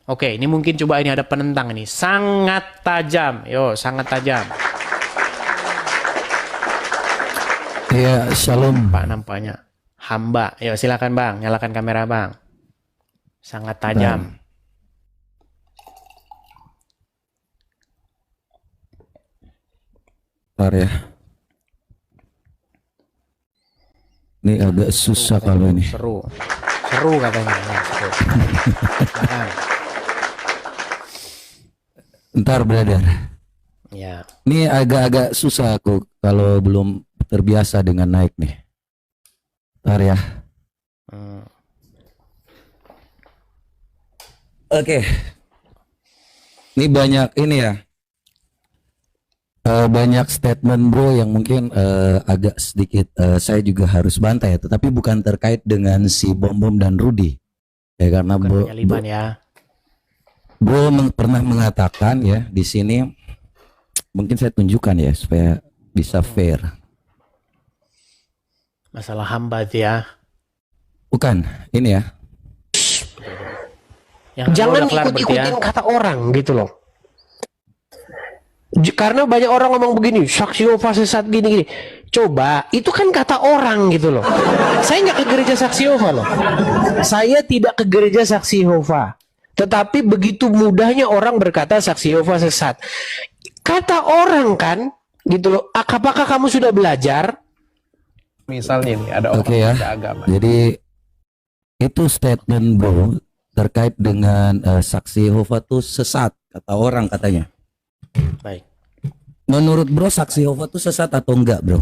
Oke, ini mungkin coba ini ada penentang ini. Sangat tajam. Yo, sangat tajam. Ya, shalom. Pak nampaknya. Hamba. Yo, silakan Bang. Nyalakan kamera Bang. Sangat tajam. Bentar ya. Ini agak susah kalau ini. Seru. Seru katanya. Ya, seru. Silakan. Ntar brother. Ya. Ini agak-agak susah aku kalau belum terbiasa dengan naik nih. Ntar ya. Oke. Ini banyak ini ya. Banyak statement bro yang mungkin agak sedikit saya juga harus bantai ya, tetapi bukan terkait dengan si Bom Bom dan Rudy. Ya karena Bukan penyaliban ya. Bro pernah mengatakan ya di sini, mungkin saya tunjukkan ya supaya bisa fair. Masalah hamba itu ya. Bukan, ini ya. Yang Jangan udah kelar berarti ikut-ikutin kata orang gitu loh. Karena banyak orang ngomong begini, saksi Yehova sesat gini-gini. Coba, itu kan kata orang gitu loh. Saya nggak ke gereja saksi Yehova loh. Saya tidak ke gereja saksi Yehova. Tetapi begitu mudahnya orang berkata saksi Yehova sesat. Kata orang kan, gitu loh. Apakah kamu sudah belajar? Misalnya nih ada orang Oke ya. beda agama. Jadi itu statement bro terkait dengan saksi Yehova tuh sesat kata orang katanya. Baik. Menurut bro saksi Yehova tuh sesat atau enggak bro?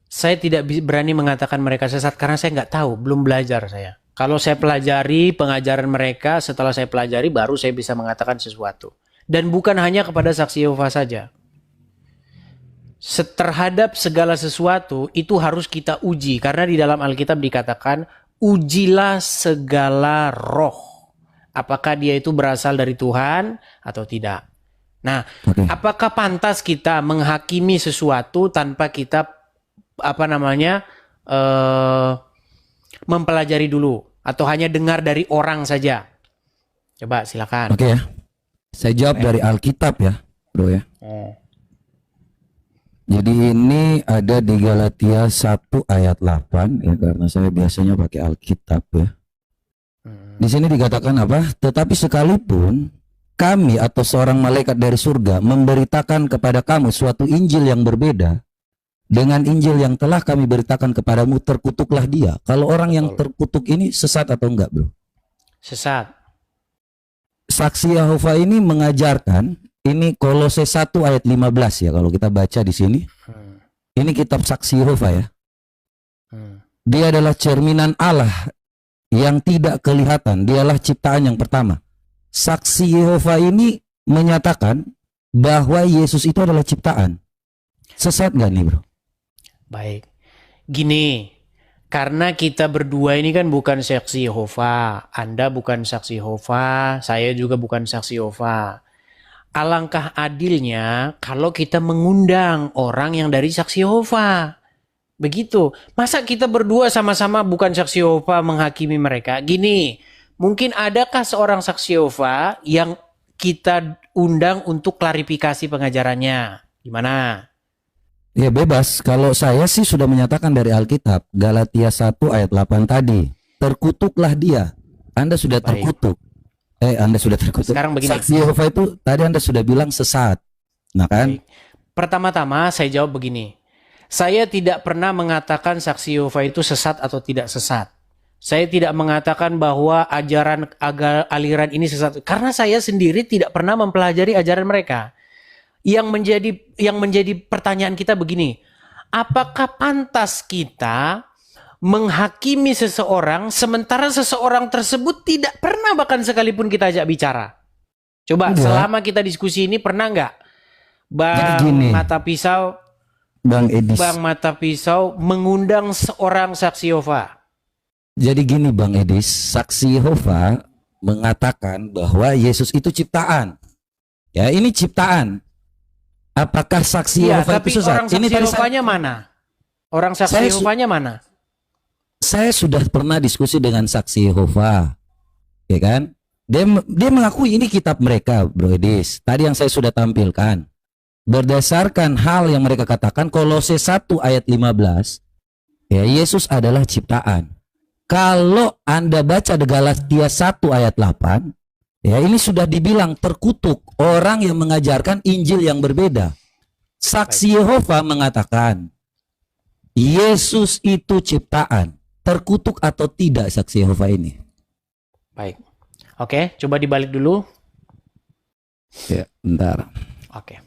Saya tidak berani mengatakan mereka sesat karena saya nggak tahu, belum belajar saya. Kalau saya pelajari pengajaran mereka, setelah saya pelajari baru saya bisa mengatakan sesuatu. Dan bukan hanya kepada saksi Yehova saja. Terhadap segala sesuatu itu harus kita uji. Karena di dalam Alkitab dikatakan, ujilah segala roh. Apakah dia itu berasal dari Tuhan atau tidak. Nah, apakah pantas kita menghakimi sesuatu tanpa kita mempelajari dulu atau hanya dengar dari orang saja? Coba silakan. Oke ya. Saya jawab dari Alkitab ya, bro ya. Jadi ini ada di Galatia 1 ayat 8 ya, karena saya biasanya pakai Alkitab ya. Di sini dikatakan apa? Tetapi sekalipun kami atau seorang malaikat dari surga memberitakan kepada kamu suatu Injil yang berbeda dengan Injil yang telah kami beritakan kepadamu, terkutuklah dia. Kalau orang yang terkutuk ini sesat atau enggak, bro? Sesat. Saksi Yehova ini mengajarkan, ini Kolose 1 ayat 15 ya, kalau kita baca di sini. Ini kitab Saksi Yehova ya. Dia adalah cerminan Allah yang tidak kelihatan, dialah ciptaan yang pertama. Saksi Yehova ini menyatakan bahwa Yesus itu adalah ciptaan. Sesat nggak nih bro? Baik. Gini, karena kita berdua ini kan bukan saksi Yehova. Anda bukan saksi Yehova, saya juga bukan saksi Yehova. Alangkah adilnya kalau kita mengundang orang yang dari saksi Yehova. Begitu. Masa kita berdua sama-sama bukan saksi Yehova menghakimi mereka? Gini, mungkin adakah seorang saksi Yehova yang kita undang untuk klarifikasi pengajarannya? Gimana? Ya bebas. Kalau saya sih sudah menyatakan dari Alkitab, Galatia 1 ayat 8 tadi. Terkutuklah dia. Anda sudah terkutuk. Anda sudah terkutuk. Sekarang begini. Saksi Yehova itu tadi Anda sudah bilang sesat. Nah kan? Baik. Pertama-tama saya jawab begini. Saya tidak pernah mengatakan saksi Yehova itu sesat atau tidak sesat. Saya tidak mengatakan bahwa aliran ini sesat. Karena saya sendiri tidak pernah mempelajari ajaran mereka. Yang menjadi pertanyaan kita begini. Apakah pantas kita menghakimi seseorang sementara seseorang tersebut tidak pernah bahkan sekalipun kita ajak bicara? Coba selama kita diskusi ini pernah nggak Bang Mata Pisau mengundang seorang saksi Yehova? Jadi gini Bang Edis, saksi Yehova mengatakan bahwa Yesus itu ciptaan. Ya ini ciptaan. Apakah saksi Yehova itu sesat? Orang saksi Yehovanya mana? Orang saksi Yehovanya mana? Saya sudah pernah diskusi dengan saksi Yehova, ya kan? Dia mengakui ini kitab mereka, Bro Edis. Tadi yang saya sudah tampilkan. Berdasarkan hal yang mereka katakan, Kolose 1 ayat 15, ya, Yesus adalah ciptaan. Kalau Anda baca Galatia 1 ayat 8, ya, ini sudah dibilang terkutuk orang yang mengajarkan Injil yang berbeda. Saksi Yehova mengatakan Yesus itu ciptaan. Terkutuk atau tidak saksi Yehova ini? Baik. Oke, coba dibalik dulu. Ya, bentar. Oke.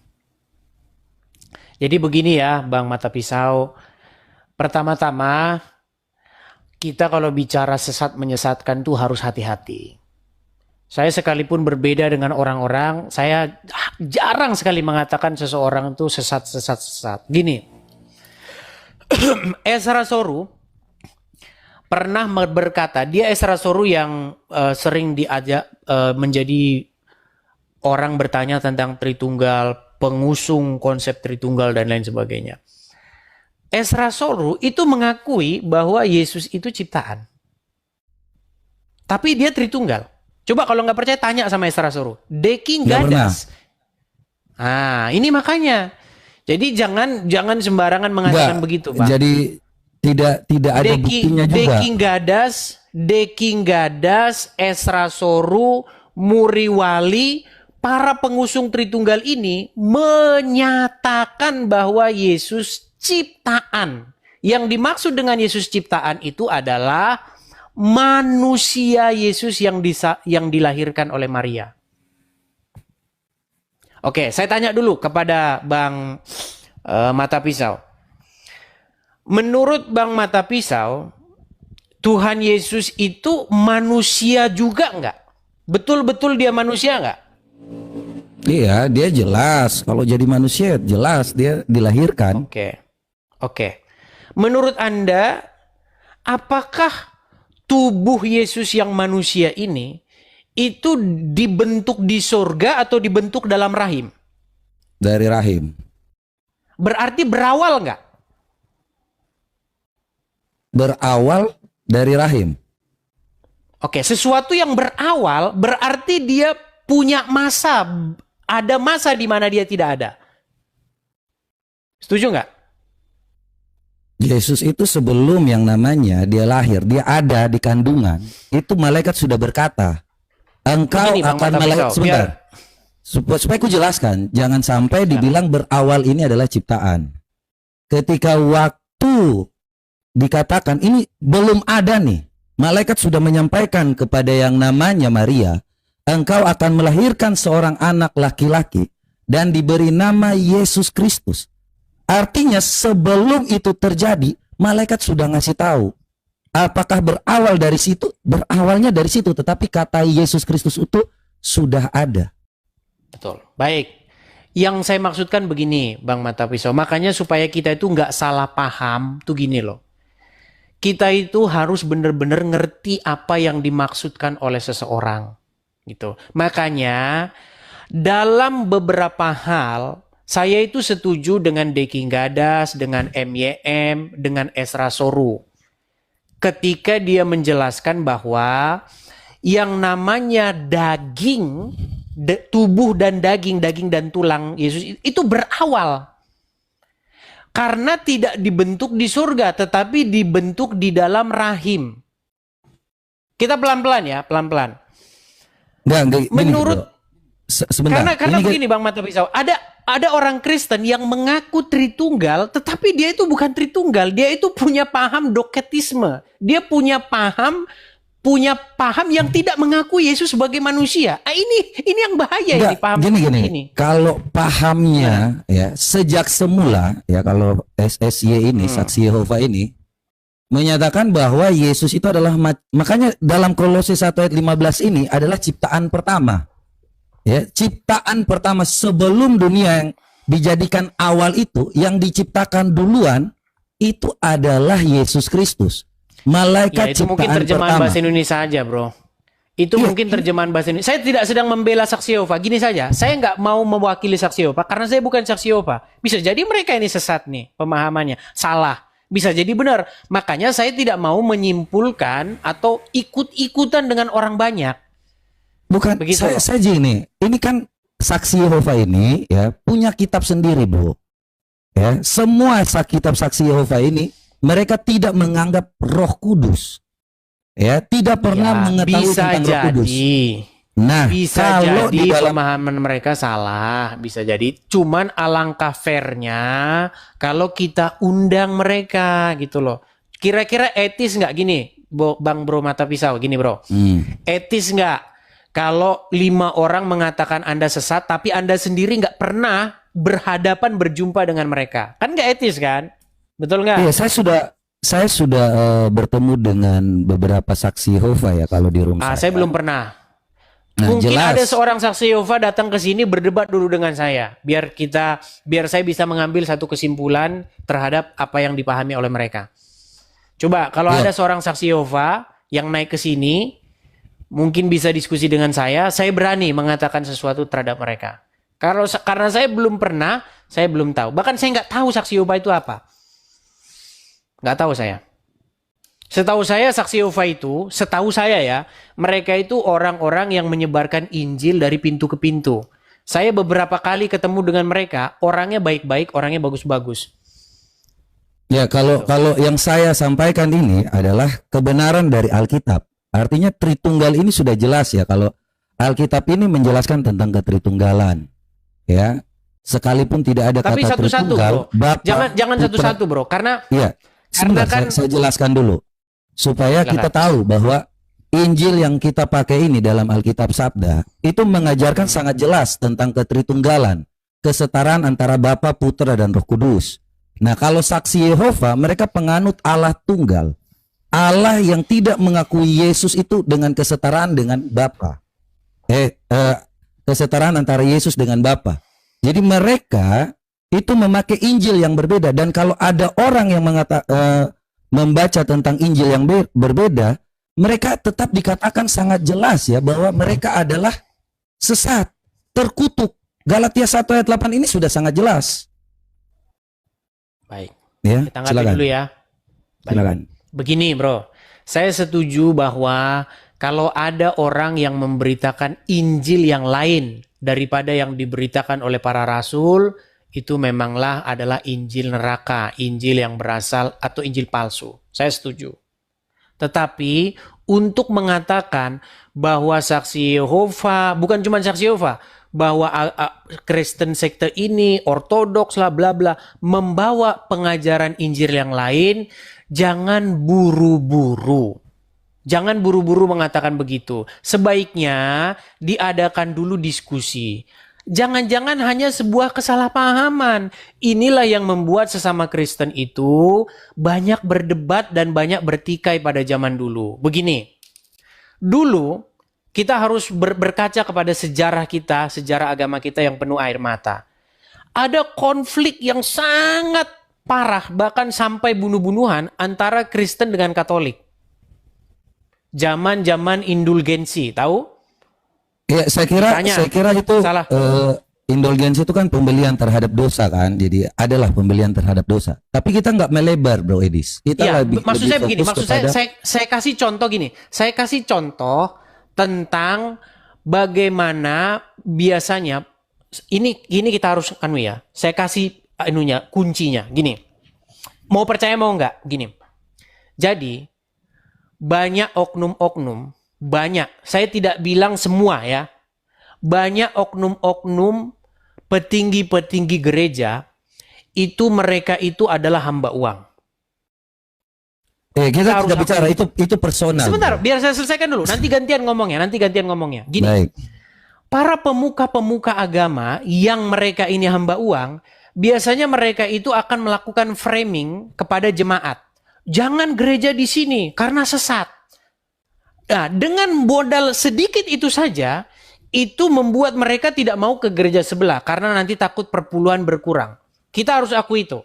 Jadi begini ya, Bang Mata Pisau. Pertama-tama, kita kalau bicara sesat menyesatkan tuh harus hati-hati. Saya sekalipun berbeda dengan orang-orang, saya jarang sekali mengatakan seseorang itu sesat. Gini, Ezra Soru pernah berkata, dia Ezra Soru yang sering diajak menjadi orang bertanya tentang Tritunggal, pengusung konsep Tritunggal dan lain sebagainya. Ezra Soru itu mengakui bahwa Yesus itu ciptaan. Tapi dia Tritunggal. Coba kalau nggak percaya tanya sama Ezra Soru. Deki gadas. Ini makanya. Jadi jangan sembarangan mengatakan begitu, Pak. Jadi tidak ada buktinya juga. Deking Gadas, Ezra Soru, Muriwali, para pengusung Tritunggal ini menyatakan bahwa Yesus ciptaan. Yang dimaksud dengan Yesus ciptaan itu adalah manusia Yesus yang dilahirkan oleh Maria. Oke, saya tanya dulu kepada Bang Mata Pisau. Menurut Bang Mata Pisau, Tuhan Yesus itu manusia juga enggak? Betul-betul dia manusia enggak? Iya, dia jelas. Kalau jadi manusia jelas dia dilahirkan. Oke. Menurut Anda, apakah tubuh Yesus yang manusia ini itu dibentuk di surga atau dibentuk dalam rahim? Dari rahim. Berarti berawal enggak? Berawal dari rahim. Oke, sesuatu yang berawal berarti dia punya masa. Ada masa di mana dia tidak ada. Setuju nggak? Yesus itu sebelum yang namanya dia lahir, dia ada di kandungan. Itu malaikat sudah berkata, engkau Begini, Bang akan Mata melahirkan. Pisau, Sebentar. Supaya aku jelaskan, jangan sampai dibilang berawal ini adalah ciptaan. Ketika waktu dikatakan ini belum ada nih, malaikat sudah menyampaikan kepada yang namanya Maria, engkau akan melahirkan seorang anak laki-laki dan diberi nama Yesus Kristus. Artinya sebelum itu terjadi, malaikat sudah ngasih tahu. Apakah berawal dari situ? Berawalnya dari situ, tetapi kata Yesus Kristus itu sudah ada. Betul. Baik. Yang saya maksudkan begini, Bang Mata Pisau. Makanya supaya kita itu nggak salah paham, tuh gini loh. Kita itu harus benar-benar ngerti apa yang dimaksudkan oleh seseorang. Gitu. Makanya dalam beberapa hal saya itu setuju dengan Deki Gadas, dengan MYM, dengan Ezra Soru. Ketika dia menjelaskan bahwa yang namanya daging, tubuh dan daging dan tulang Yesus itu berawal. Karena tidak dibentuk di surga, tetapi dibentuk di dalam rahim. Kita pelan-pelan ya, pelan-pelan. Enggak, menurut sebentar. Karena begini Bang Mata Pisau, ada orang Kristen yang mengaku Tritunggal, tetapi dia itu bukan Tritunggal, dia itu punya paham doketisme. Dia punya paham yang tidak mengakui Yesus sebagai manusia. Ini yang bahaya. Ini paham gini. Kalau pahamnya ya sejak semula ya, kalau SSY ini Saksi Yehova ini menyatakan bahwa Yesus itu adalah, makanya dalam Kolose 1 ayat 15 ini adalah ciptaan pertama. Ya, ciptaan pertama sebelum dunia yang dijadikan awal itu, yang diciptakan duluan itu adalah Yesus Kristus. Malaikat ya, itu mungkin terjemahan bahasa Indonesia saja, bro. Itu mungkin terjemahan bahasa Indonesia. Saya tidak sedang membela Saksi Yehova. Gini saja, saya nggak mau mewakili Saksi Yehova karena saya bukan Saksi Yehova. Bisa jadi mereka ini sesat nih pemahamannya, salah. Bisa jadi benar. Makanya saya tidak mau menyimpulkan atau ikut-ikutan dengan orang banyak. Bukan, Begitu saya loh. saja ini kan saksi Yehova ini ya punya kitab sendiri, bro. Ya, semua kitab saksi Yehova ini mereka tidak menganggap Roh Kudus. Ya, tidak pernah Ya, mengetahui bisa tentang Roh Kudus. jadi. Nah, Bisa kalau jadi di dalam pemahaman mereka salah, bisa jadi. Cuman alangkah fairnya kalau kita undang mereka gitu loh. Kira-kira etis nggak gini, Bang Bro Mata Pisau, gini bro. Etis nggak kalau 5 orang mengatakan Anda sesat, tapi Anda sendiri nggak pernah berhadapan berjumpa dengan mereka? Kan nggak etis kan? Betul nggak? Iya, saya sudah bertemu dengan beberapa saksi Yehova ya kalau di rumah Saya belum pernah. Nah, Mungkin jelas. ada seorang saksi Yehova datang ke sini berdebat dulu dengan saya, biar saya bisa mengambil satu kesimpulan terhadap apa yang dipahami oleh mereka. Coba kalau Ya. ada seorang saksi Yehova yang naik ke sini, mungkin bisa diskusi dengan saya berani mengatakan sesuatu terhadap mereka. Karena saya belum pernah, saya belum tahu. Bahkan saya nggak tahu saksi Yehova itu apa. Nggak tahu saya. Setahu saya saksi Yehova itu, setahu saya ya, mereka itu orang-orang yang menyebarkan Injil dari pintu ke pintu. Saya beberapa kali ketemu dengan mereka, orangnya baik-baik, orangnya bagus-bagus. Ya, kalau yang saya sampaikan ini adalah kebenaran dari Alkitab. Artinya Tritunggal ini sudah jelas ya, kalau Alkitab ini menjelaskan tentang ketritunggalan. Ya. Sekalipun tidak ada Tapi kata satu-satu, Tritunggal, bro. Bapa, Jangan Putra- satu-satu, bro, karena Iya. Sebentar, kan- saya jelaskan dulu supaya Silakan. kita tahu bahwa Injil yang kita pakai ini dalam Alkitab Sabda itu mengajarkan sangat jelas tentang ketritunggalan, kesetaraan antara Bapa, Putra dan Roh Kudus. Nah, kalau saksi Yehova mereka penganut Allah tunggal, Allah yang tidak mengakui Yesus itu dengan kesetaraan dengan Bapa. Kesetaraan antara Yesus dengan Bapa. Jadi mereka itu memakai Injil yang berbeda, dan kalau ada orang yang membaca tentang Injil yang berbeda, mereka tetap dikatakan sangat jelas ya bahwa mereka adalah sesat, terkutuk. Galatia 1 ayat 8 ini sudah sangat jelas. baik. Ya, Kita angkat silakan. dulu ya. Baik. Silakan. Begini, bro. Saya setuju bahwa kalau ada orang yang memberitakan Injil yang lain daripada yang diberitakan oleh para rasul, itu memanglah adalah Injil neraka, Injil yang berasal atau Injil palsu. Saya setuju. Tetapi untuk mengatakan bahwa saksi Yehova, bukan cuma saksi Yehova, bahwa Kristen sekte ini, ortodoks lah bla bla, membawa pengajaran Injil yang lain, jangan buru-buru. Jangan buru-buru mengatakan begitu. Sebaiknya diadakan dulu diskusi. Jangan-jangan hanya sebuah kesalahpahaman. Inilah yang membuat sesama Kristen itu banyak berdebat dan banyak bertikai pada zaman dulu. Begini, dulu kita harus berkaca kepada sejarah kita, sejarah agama kita yang penuh air mata. Ada konflik yang sangat parah, bahkan sampai bunuh-bunuhan antara Kristen dengan Katolik. Zaman-zaman indulgensi, tahu? Ya, saya kira itu Salah. indulgensi itu kan pembelian terhadap dosa kan, jadi adalah pembelian terhadap dosa. Tapi kita nggak melebar, Bro Edis. Kita Ya, lebih maksud saya fokus begini, maksud kepada, saya kasih contoh gini. Saya kasih contoh tentang bagaimana biasanya ini kita harus ya. Saya kasih kuncinya gini. Mau percaya mau enggak? Gini. Jadi banyak oknum-oknum, saya tidak bilang semua ya. Banyak oknum-oknum petinggi-petinggi gereja itu mereka itu adalah hamba uang. kita harus tidak bicara itu personal. Sebentar, Bro. biar saya selesaikan dulu. Nanti gantian ngomongnya. Gini, Baik. para pemuka-pemuka agama yang mereka ini hamba uang, biasanya mereka itu akan melakukan framing kepada jemaat. Jangan gereja di sini karena sesat. Nah, dengan modal sedikit itu saja, itu membuat mereka tidak mau ke gereja sebelah karena nanti takut perpuluhan berkurang. Kita harus akui itu.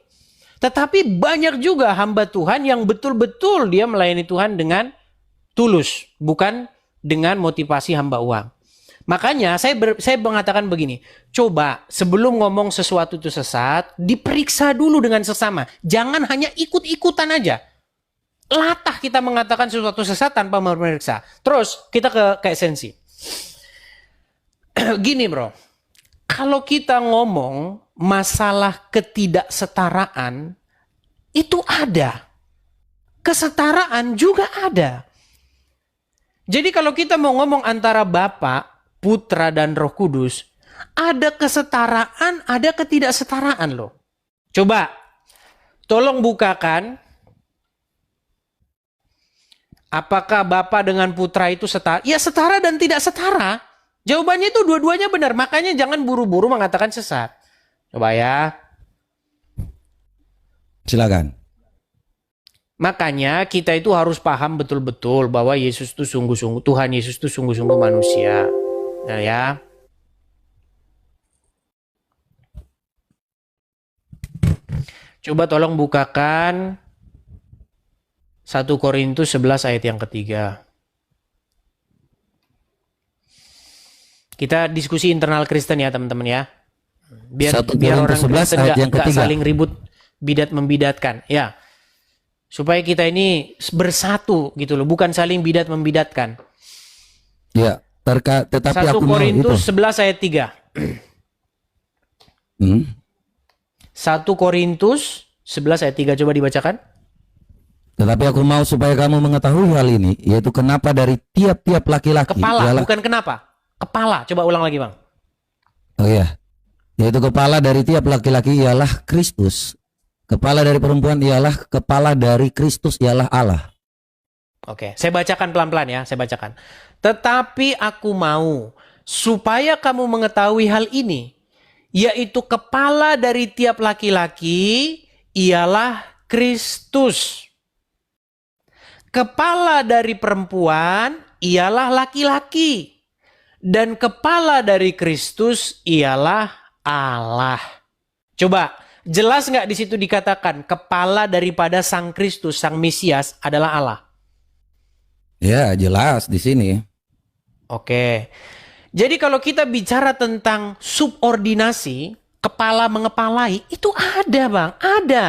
Tetapi banyak juga hamba Tuhan yang betul-betul dia melayani Tuhan dengan tulus, bukan dengan motivasi hamba uang. Makanya saya mengatakan begini, coba sebelum ngomong sesuatu itu sesat, diperiksa dulu dengan sesama. Jangan hanya ikut-ikutan aja. Latah kita mengatakan sesuatu sesat tanpa memeriksa. Terus kita ke esensi. Gini bro, kalau kita ngomong masalah ketidaksetaraan, itu ada. Kesetaraan juga ada. Jadi kalau kita mau ngomong antara Bapa, Putra, dan Roh Kudus, ada kesetaraan, ada ketidaksetaraan loh. Coba, tolong bukakan. Apakah Bapa dengan Putra itu setara? Ya setara dan tidak setara. Jawabannya itu dua-duanya benar. Makanya jangan buru-buru mengatakan sesat. Coba ya. Silakan. Makanya kita itu harus paham betul-betul bahwa Yesus itu sungguh-sungguh, Tuhan Yesus itu sungguh-sungguh manusia. Nah ya. Coba tolong bukakan 1 Korintus 11 ayat yang ketiga. Kita diskusi internal Kristen ya teman-teman ya. Biar 1 orang Korintus 11 Kristen ayat yang gak ketiga. saling ribut bidat membidatkan. Ya. Supaya kita ini bersatu gitu loh, bukan saling bidat membidatkan. Ya, tetapi 1 aku mau itu. Korintus 11 ayat 3. 1 Korintus 11 ayat 3 coba dibacakan. Tetapi aku mau supaya kamu mengetahui hal ini, yaitu kenapa dari tiap-tiap laki-laki Kepala, ialah, bukan kenapa. Kepala, coba ulang lagi bang. oh iya, yaitu kepala dari tiap laki-laki ialah Kristus, kepala dari perempuan ialah kepala dari Kristus ialah Allah. Oke, saya bacakan pelan-pelan ya, saya bacakan. Tetapi aku mau supaya kamu mengetahui hal ini, yaitu kepala dari tiap laki-laki ialah Kristus. Kepala dari perempuan ialah laki-laki. Dan kepala dari Kristus ialah Allah. Coba, jelas nggak di situ dikatakan kepala daripada Sang Kristus, Sang Mesias adalah Allah? Ya, jelas di sini. Oke. Jadi kalau kita bicara tentang subordinasi, kepala mengepalai, itu ada bang, ada.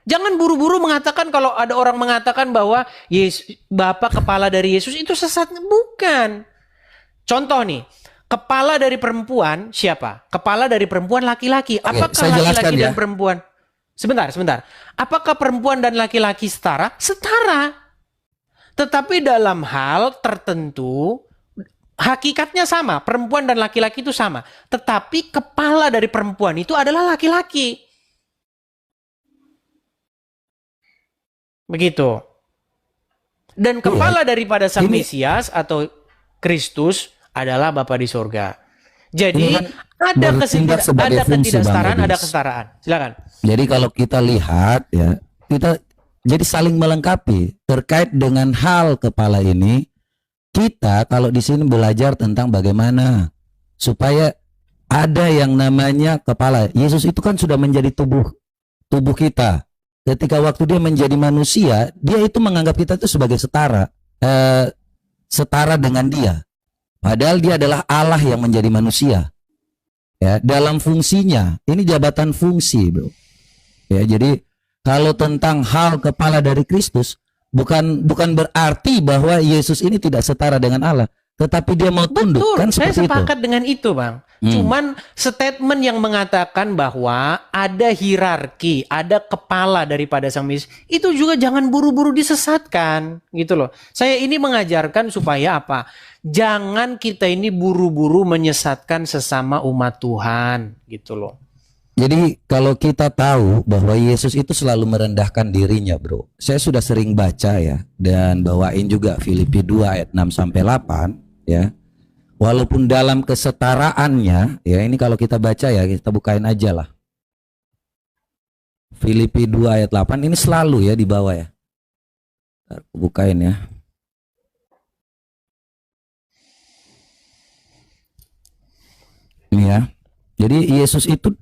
Jangan buru-buru mengatakan kalau ada orang mengatakan bahwa Yesus, Bapa kepala dari Yesus itu sesat. Bukan. Contoh nih, kepala dari perempuan siapa? Kepala dari perempuan laki-laki. Apakah saya jelaskan laki-laki ya. dan perempuan? Sebentar. Apakah perempuan dan laki-laki setara? Setara. Tetapi dalam hal tertentu, hakikatnya sama. Perempuan dan laki-laki itu sama. Tetapi kepala dari perempuan itu adalah laki-laki. Begitu. Dan kepala daripada Sang Mesias atau Kristus adalah Bapa di sorga. Jadi ada ketidaksetaraan, ada kesetaraan. Silakan. Jadi kalau kita lihat ya, kita jadi saling melengkapi terkait dengan hal kepala ini. Kita kalau di sini belajar tentang bagaimana supaya ada yang namanya kepala. Yesus itu kan sudah menjadi tubuh kita. Ketika waktu dia menjadi manusia, dia itu menganggap kita itu sebagai setara dengan dia. Padahal dia adalah Allah yang menjadi manusia. Ya, dalam fungsinya, ini jabatan fungsi, bro. Ya, jadi kalau tentang hal kepala dari Kristus, bukan berarti bahwa Yesus ini tidak setara dengan Allah, tetapi dia mau tunduk. Betul, Kan saya seperti sepakat dengan itu, Bang. Cuman statement yang mengatakan bahwa ada hierarki, ada kepala daripada Sang Mesias, itu juga jangan buru-buru disesatkan, gitu loh. Saya ini mengajarkan supaya apa? Jangan kita ini buru-buru menyesatkan sesama umat Tuhan, gitu loh. Jadi kalau kita tahu bahwa Yesus itu selalu merendahkan dirinya, bro. Saya sudah sering baca ya, dan bawain juga Filipi 2 ayat 6 sampai 8 ya. Walaupun dalam kesetaraannya, ya ini kalau kita baca ya, kita bukain aja lah. Filipi 2 ayat 8 ini selalu ya di bawah ya. Bukain ya. Ini ya. Jadi Yesus itu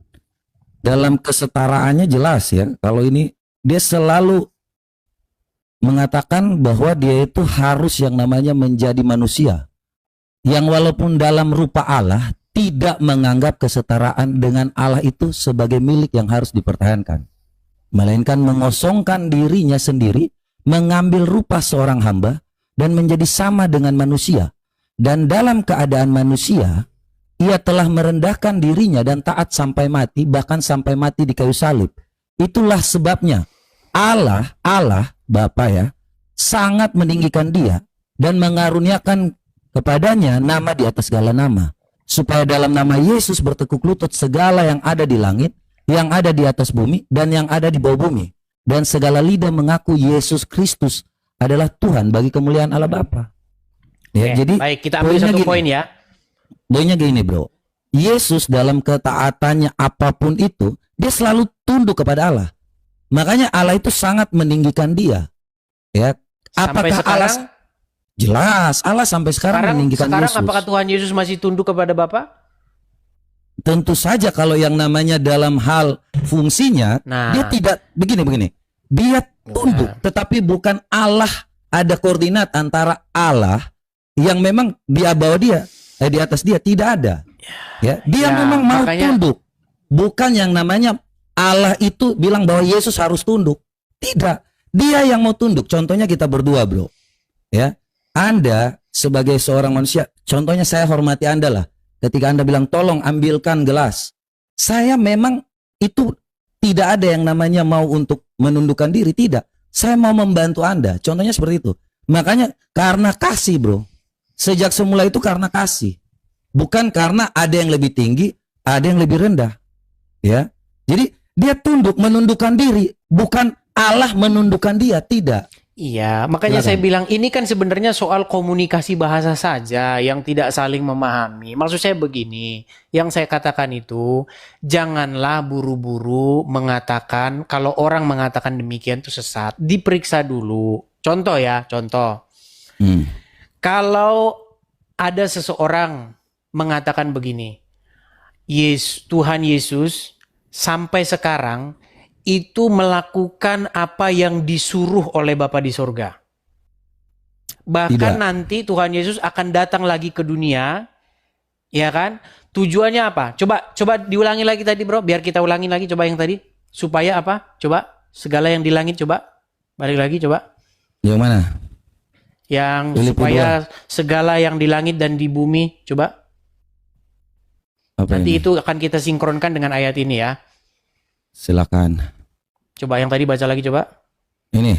dalam kesetaraannya jelas ya. Kalau ini dia selalu mengatakan bahwa dia itu harus yang namanya menjadi manusia. Yang walaupun dalam rupa Allah tidak menganggap kesetaraan dengan Allah itu sebagai milik yang harus dipertahankan. Melainkan mengosongkan dirinya sendiri, mengambil rupa seorang hamba dan menjadi sama dengan manusia. Dan dalam keadaan manusia, ia telah merendahkan dirinya dan taat sampai mati, bahkan sampai mati di kayu salib. Itulah sebabnya Allah Bapa ya, sangat meninggikan dia dan mengaruniakan kepadanya nama di atas segala nama, supaya dalam nama Yesus bertekuk lutut segala yang ada di langit, yang ada di atas bumi, dan yang ada di bawah bumi, dan segala lidah mengaku Yesus Kristus adalah Tuhan bagi kemuliaan Allah Bapa. Ya, Oke, jadi baik, kita ambil satu poin ya. poinnya gini bro, Yesus dalam ketaatannya apapun itu, dia selalu tunduk kepada Allah. Makanya Allah itu sangat meninggikan dia. Ya, Sampai apakah sekarang, Allah jelas Allah sampai sekarang meninggikan sekarang Yesus. apakah Tuhan Yesus masih tunduk kepada Bapa? Tentu saja kalau yang namanya dalam hal fungsinya, Nah. dia tidak begini. Dia tunduk, tetapi bukan Allah, ada koordinat antara Allah yang memang dia bawa dia di atas dia, tidak ada. Ya, dia Ya, memang mau makanya- tunduk. Bukan yang namanya Allah itu bilang bahwa Yesus harus tunduk. Tidak. Dia yang mau tunduk. Contohnya kita berdua, bro. Ya. Anda sebagai seorang manusia, contohnya saya hormati Anda lah. Ketika Anda bilang tolong ambilkan gelas. Saya memang itu tidak ada yang namanya mau untuk menundukkan diri, tidak. Saya mau membantu Anda. Contohnya seperti itu. Makanya karena kasih, bro. Sejak semula itu karena kasih. Bukan karena ada yang lebih tinggi, ada yang lebih rendah. Ya. Jadi dia tunduk, menundukkan diri, bukan Allah menundukkan dia, tidak. Iya, makanya Silakan. saya bilang ini kan sebenarnya soal komunikasi bahasa saja yang tidak saling memahami. Maksud saya begini, yang saya katakan itu janganlah buru-buru mengatakan kalau orang mengatakan demikian itu sesat. Diperiksa dulu. Contoh ya, contoh. Kalau ada seseorang mengatakan begini, Tuhan Yesus sampai sekarang itu melakukan apa yang disuruh oleh Bapa di sorga. Bahkan Tidak. nanti Tuhan Yesus akan datang lagi ke dunia, ya kan? Tujuannya apa? Coba diulangi lagi tadi, bro. Biar kita ulangi lagi, coba yang tadi. Supaya apa? Coba segala yang di langit, coba balik lagi, coba. Yang mana? Yang Filipi supaya segala yang di langit dan di bumi, coba. Apa Nanti ini? itu akan kita sinkronkan dengan ayat ini ya. Silakan. Coba yang tadi baca lagi, coba. Ini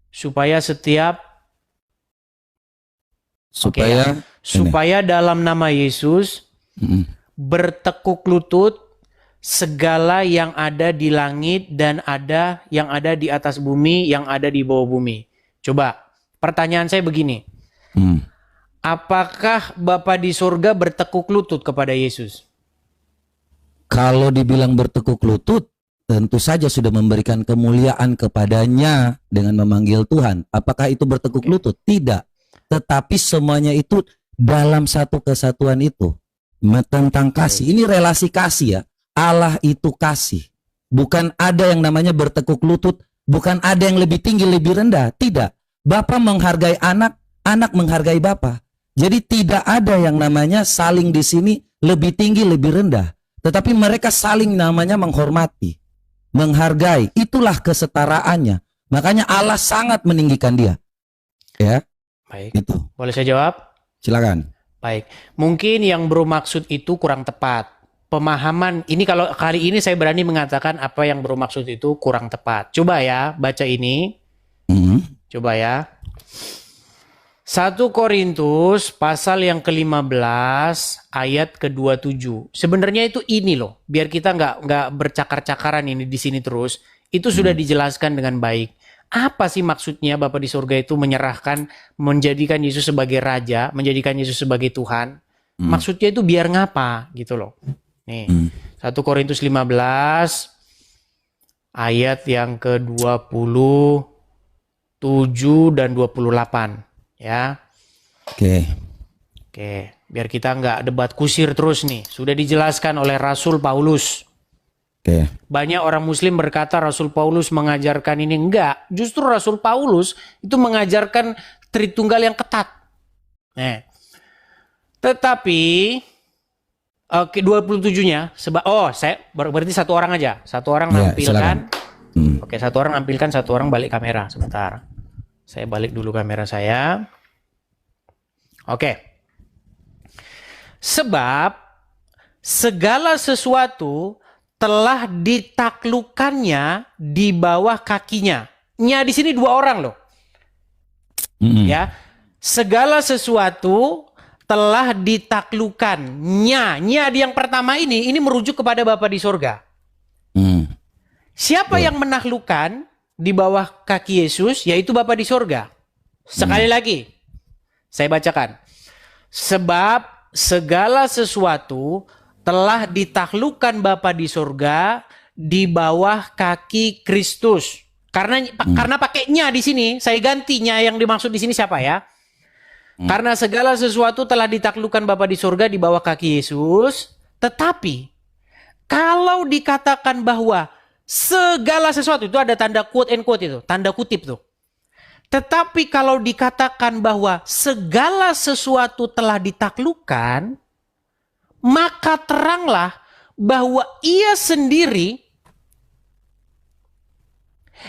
Supaya supaya supaya dalam nama Yesus Mm-mm. bertekuk lutut segala yang ada di langit dan yang ada di atas bumi, yang ada di bawah bumi. Coba, pertanyaan saya begini. Mm. Apakah Bapa di surga bertekuk lutut kepada Yesus? Kalau dibilang bertekuk lutut, tentu saja sudah memberikan kemuliaan kepadanya dengan memanggil Tuhan. Apakah itu bertekuk lutut? Tidak. Tetapi semuanya itu dalam satu kesatuan itu. Tentang kasih. Ini relasi kasih ya. Allah itu kasih. Bukan ada yang namanya bertekuk lutut. Bukan ada yang lebih tinggi, lebih rendah. Tidak. Bapa menghargai anak, anak menghargai Bapa. Jadi tidak ada yang namanya saling di sini lebih tinggi, lebih rendah. Tetapi mereka saling namanya menghormati, menghargai. Itulah kesetaraannya. Makanya Allah sangat meninggikan dia. Ya, Baik, itu. boleh saya jawab? Silakan. Baik, mungkin yang bro maksud itu kurang tepat. Pemahaman ini kalau kali ini saya berani mengatakan apa yang bro maksud itu kurang tepat. Coba ya, baca ini. Coba ya. 1 Korintus pasal yang ke-15 ayat ke-27. Sebenarnya itu ini loh, biar kita nggak bercakar-cakaran ini di sini terus. Itu sudah dijelaskan dengan baik. Apa sih maksudnya Bapa di surga itu menyerahkan, menjadikan Yesus sebagai Raja, menjadikan Yesus sebagai Tuhan? Maksudnya itu biar ngapa gitu loh. Nih, 1 Korintus 15 ayat yang ke-27 dan 28. Ya, Oke. biar kita nggak debat kusir terus nih. Sudah dijelaskan oleh Rasul Paulus. Oke. Banyak orang Muslim berkata Rasul Paulus mengajarkan ini. Enggak, justru Rasul Paulus itu mengajarkan Tritunggal yang ketat. Nah, tetapi 27-nya berarti satu orang aja. Satu orang Ya, nampilkan. silakan. Oke, satu orang nampilkan, satu orang balik kamera sebentar. Saya balik dulu kamera saya. Oke. Sebab segala sesuatu telah ditaklukkannya di bawah kakinya. Nya di sini dua orang loh. Ya, segala sesuatu telah ditaklukkan. Nya yang pertama ini merujuk kepada Bapa di sorga. Siapa yang menaklukkan di bawah kaki Yesus? Yaitu Bapa di sorga. Sekali lagi, saya bacakan. Sebab segala sesuatu telah ditaklukkan Bapa di sorga di bawah kaki Kristus. Karena pakainya di sini, saya gantinya yang dimaksud di sini siapa ya? Karena segala sesuatu telah ditaklukkan Bapa di sorga di bawah kaki Yesus. Tetapi kalau dikatakan bahwa segala sesuatu, itu ada tanda quote and quote itu, tanda kutip tuh. Tetapi kalau dikatakan bahwa segala sesuatu telah ditaklukkan, maka teranglah bahwa ia sendiri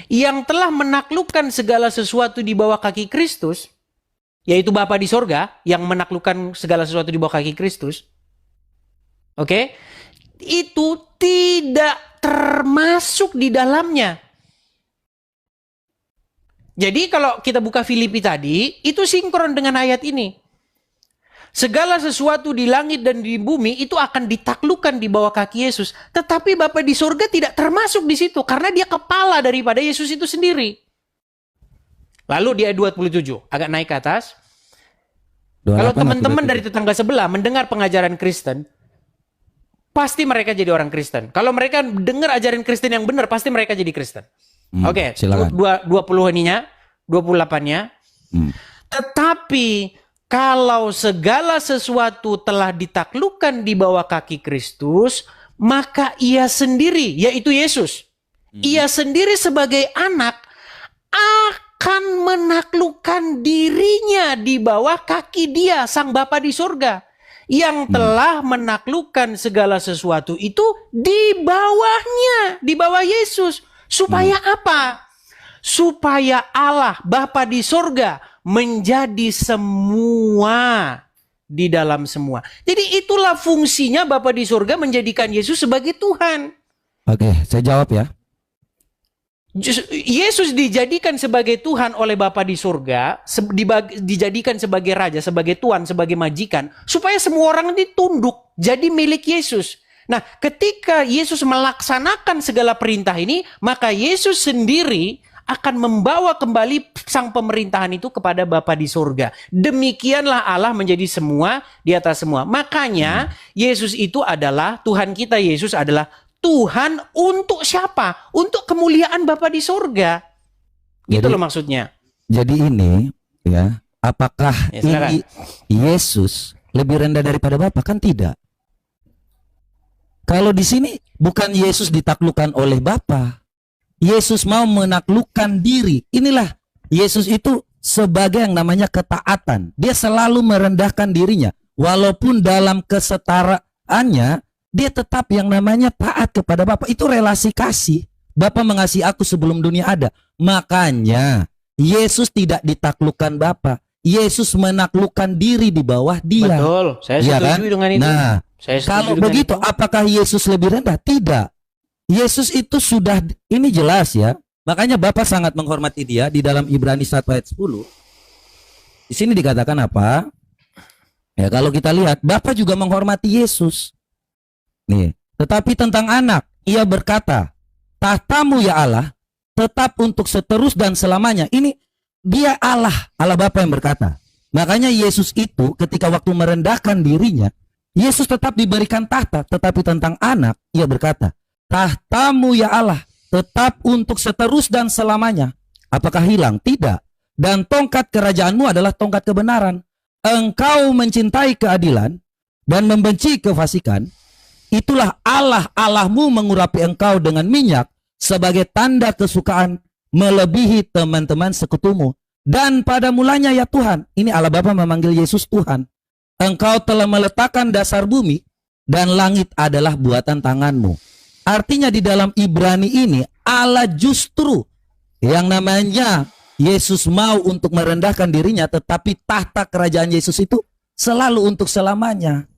yang telah menaklukkan segala sesuatu di bawah kaki Kristus, yaitu Bapa di sorga yang menaklukkan segala sesuatu di bawah kaki Kristus. Oke? Itu tidak termasuk di dalamnya. Jadi kalau kita buka Filipi tadi, itu sinkron dengan ayat ini. Segala sesuatu di langit dan di bumi itu akan ditaklukkan di bawah kaki Yesus. Tetapi Bapa di sorga tidak termasuk di situ. Karena dia kepala daripada Yesus itu sendiri. Lalu di ayat 27, agak naik ke atas. Kalau teman-teman dari tetangga sebelah mendengar pengajaran Kristen, pasti mereka jadi orang Kristen. Kalau mereka dengar ajaran Kristen yang benar, pasti mereka jadi Kristen. Oke, silakan. 20 ininya, 28-nya. Tetapi kalau segala sesuatu telah ditaklukkan di bawah kaki Kristus, maka ia sendiri, yaitu Yesus, ia sendiri sebagai anak akan menaklukkan dirinya di bawah kaki dia, Sang Bapa di sorga, yang telah menaklukkan segala sesuatu itu di bawahnya, di bawah Yesus. Supaya apa? Supaya Allah Bapa di sorga menjadi semua di dalam semua. Jadi itulah fungsinya Bapa di sorga menjadikan Yesus sebagai Tuhan. Oke, saya jawab ya. Yesus dijadikan sebagai Tuhan oleh Bapa di sorga, dijadikan sebagai Raja, sebagai Tuhan, sebagai Majikan, supaya semua orang ditunduk jadi milik Yesus. Nah, ketika Yesus melaksanakan segala perintah ini, maka Yesus sendiri akan membawa kembali sang pemerintahan itu kepada Bapa di sorga. Demikianlah Allah menjadi semua di atas semua. Makanya Yesus itu adalah, Tuhan kita Yesus adalah Tuhan untuk siapa? Untuk kemuliaan Bapa di sorga. Gitu loh maksudnya. Jadi ini ya, apakah Ya, ini Yesus lebih rendah daripada Bapa? Kan tidak. Kalau di sini bukan Yesus ditaklukkan oleh Bapa. Yesus mau menaklukkan diri. Inilah Yesus itu sebagai yang namanya ketaatan. Dia selalu merendahkan dirinya. Walaupun dalam kesetaraannya, dia tetap yang namanya taat kepada Bapa. Itu relasi kasih. Bapa mengasihi aku sebelum dunia ada. Makanya Yesus tidak ditaklukkan Bapa. Yesus menaklukkan diri di bawah dia. Betul, saya setuju dengan itu. Nah, kalau begitu, apakah Yesus lebih rendah? Tidak. Yesus itu sudah, ini jelas ya. Makanya Bapa sangat menghormati dia di dalam Ibrani 1 ayat 10. Di sini dikatakan apa? Ya, kalau kita lihat, Bapa juga menghormati Yesus. Nih, tetapi tentang anak, ia berkata, tahtamu ya Allah, tetap untuk seterus dan selamanya. Ini dia Allah Bapa yang berkata. Makanya Yesus itu ketika waktu merendahkan dirinya, Yesus tetap diberikan tahta. Tetapi tentang anak, ia berkata, tahtamu ya Allah, tetap untuk seterus dan selamanya. Apakah hilang? Tidak. Dan tongkat kerajaanmu adalah tongkat kebenaran. Engkau mencintai keadilan dan membenci kefasikan. Itulah Allahmu mengurapi engkau dengan minyak sebagai tanda kesukaan melebihi teman-teman sekutumu. Dan pada mulanya ya Tuhan, ini Allah Bapa memanggil Yesus Tuhan. Engkau telah meletakkan dasar bumi dan langit adalah buatan tanganmu. Artinya di dalam Ibrani ini Allah justru yang namanya Yesus mau untuk merendahkan dirinya, tetapi tahta kerajaan Yesus itu selalu untuk selamanya.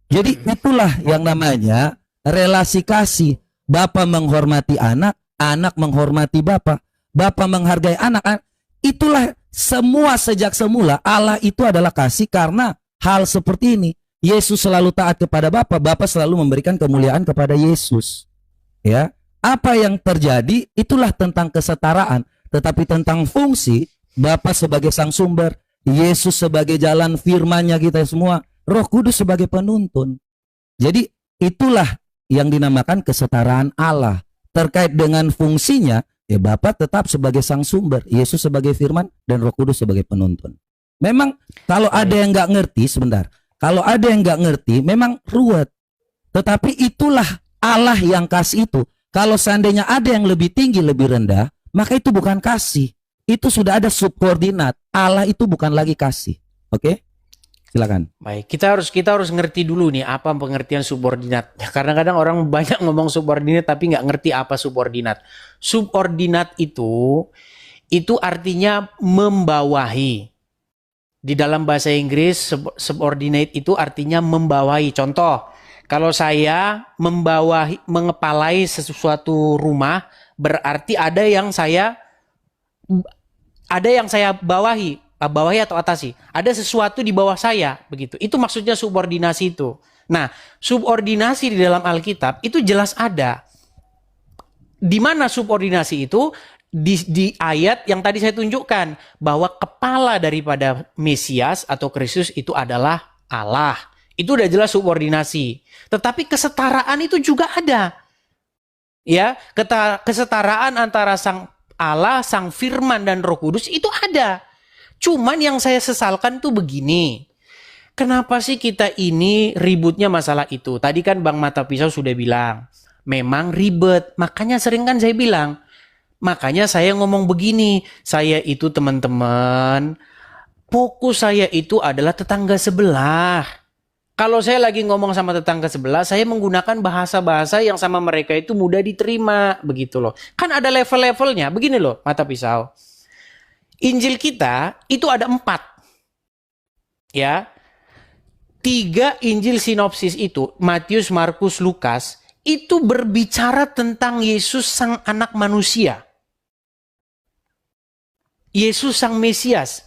Jadi itulah yang namanya relasi kasih. Bapa menghormati anak, anak menghormati bapa, bapa menghargai anak. Itulah semua sejak semula Allah itu adalah kasih karena hal seperti ini. Yesus selalu taat kepada bapa, bapa selalu memberikan kemuliaan kepada Yesus. Ya, apa yang terjadi itulah tentang kesetaraan, tetapi tentang fungsi Bapa sebagai sang sumber, Yesus sebagai jalan firman-Nya kita semua, Roh Kudus sebagai penuntun. Jadi itulah yang dinamakan kesetaraan Allah. Terkait dengan fungsinya, ya Bapa tetap sebagai sang sumber, Yesus sebagai firman, dan Roh Kudus sebagai penuntun. Memang kalau ada yang nggak ngerti, sebentar, kalau ada yang nggak ngerti, memang ruwet. Tetapi itulah Allah yang kasih itu. Kalau seandainya ada yang lebih tinggi, lebih rendah, maka itu bukan kasih. Itu sudah ada subordinat. Allah itu bukan lagi kasih. Oke? Silakan. Baik, kita harus ngerti dulu nih apa pengertian subordinat. Kadang-kadang orang banyak ngomong subordinat tapi nggak ngerti apa subordinat. Subordinat itu artinya membawahi. Di dalam bahasa Inggris subordinate itu artinya membawahi. Contoh, kalau saya mengepalai sesuatu rumah, berarti ada yang saya bawahi atau atasi. Ada sesuatu di bawah saya, begitu. Itu maksudnya subordinasi itu. Nah, subordinasi di dalam Alkitab itu jelas ada. Di mana subordinasi itu? Di ayat yang tadi saya tunjukkan, bahwa kepala daripada Mesias atau Kristus itu adalah Allah. Itu udah jelas subordinasi. Tetapi kesetaraan itu juga ada. Ya, kesetaraan antara sang Allah, sang firman dan Roh Kudus itu ada. Cuman yang saya sesalkan tuh begini. Kenapa sih kita ini ributnya masalah itu? Tadi kan Bang Mata Pisau sudah bilang, memang ribet. Makanya sering kan saya bilang, makanya saya ngomong begini. Saya itu teman-teman, fokus saya itu adalah tetangga sebelah. Kalau saya lagi ngomong sama tetangga sebelah, saya menggunakan bahasa-bahasa yang sama mereka itu mudah diterima, begitu loh. Kan ada level-levelnya, begini loh, Mata Pisau. Injil kita itu ada 4. Ya. 3 Injil sinopsis itu, Matius, Markus, Lukas, itu berbicara tentang Yesus sang anak manusia. Yesus sang Mesias.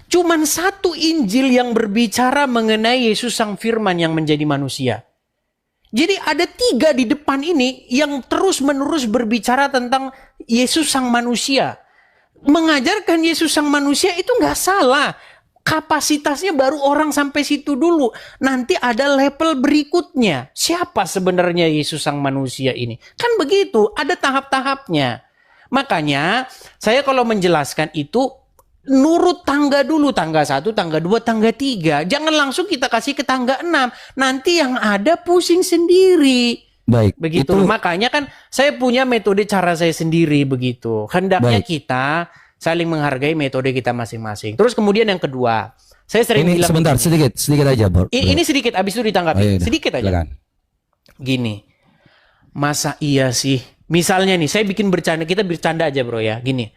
Cuman 1 Injil yang berbicara mengenai Yesus sang firman yang menjadi manusia. Jadi ada 3 di depan ini yang terus-menerus berbicara tentang Yesus sang manusia. Mengajarkan Yesus sang manusia itu nggak salah. Kapasitasnya baru orang sampai situ dulu. Nanti ada level berikutnya. Siapa sebenarnya Yesus sang manusia ini? Kan begitu, ada tahap-tahapnya. Makanya saya kalau menjelaskan itu nurut tangga dulu, tangga 1, tangga 2, tangga 3. Jangan langsung kita kasih ke tangga 6. Nanti yang ada pusing sendiri. Baik. Begitu. Itu... Makanya kan saya punya metode cara saya sendiri begitu. Hendaknya kita saling menghargai metode kita masing-masing. Terus kemudian yang kedua, saya sering ini bilang sebentar, begini. sedikit aja, Bro. Ini sedikit, abis itu ditanggapi. iya, Sedikit aja. Silakan. Gini. Masa iya sih? Misalnya nih, saya bikin bercanda, kita bercanda aja, Bro ya. Gini.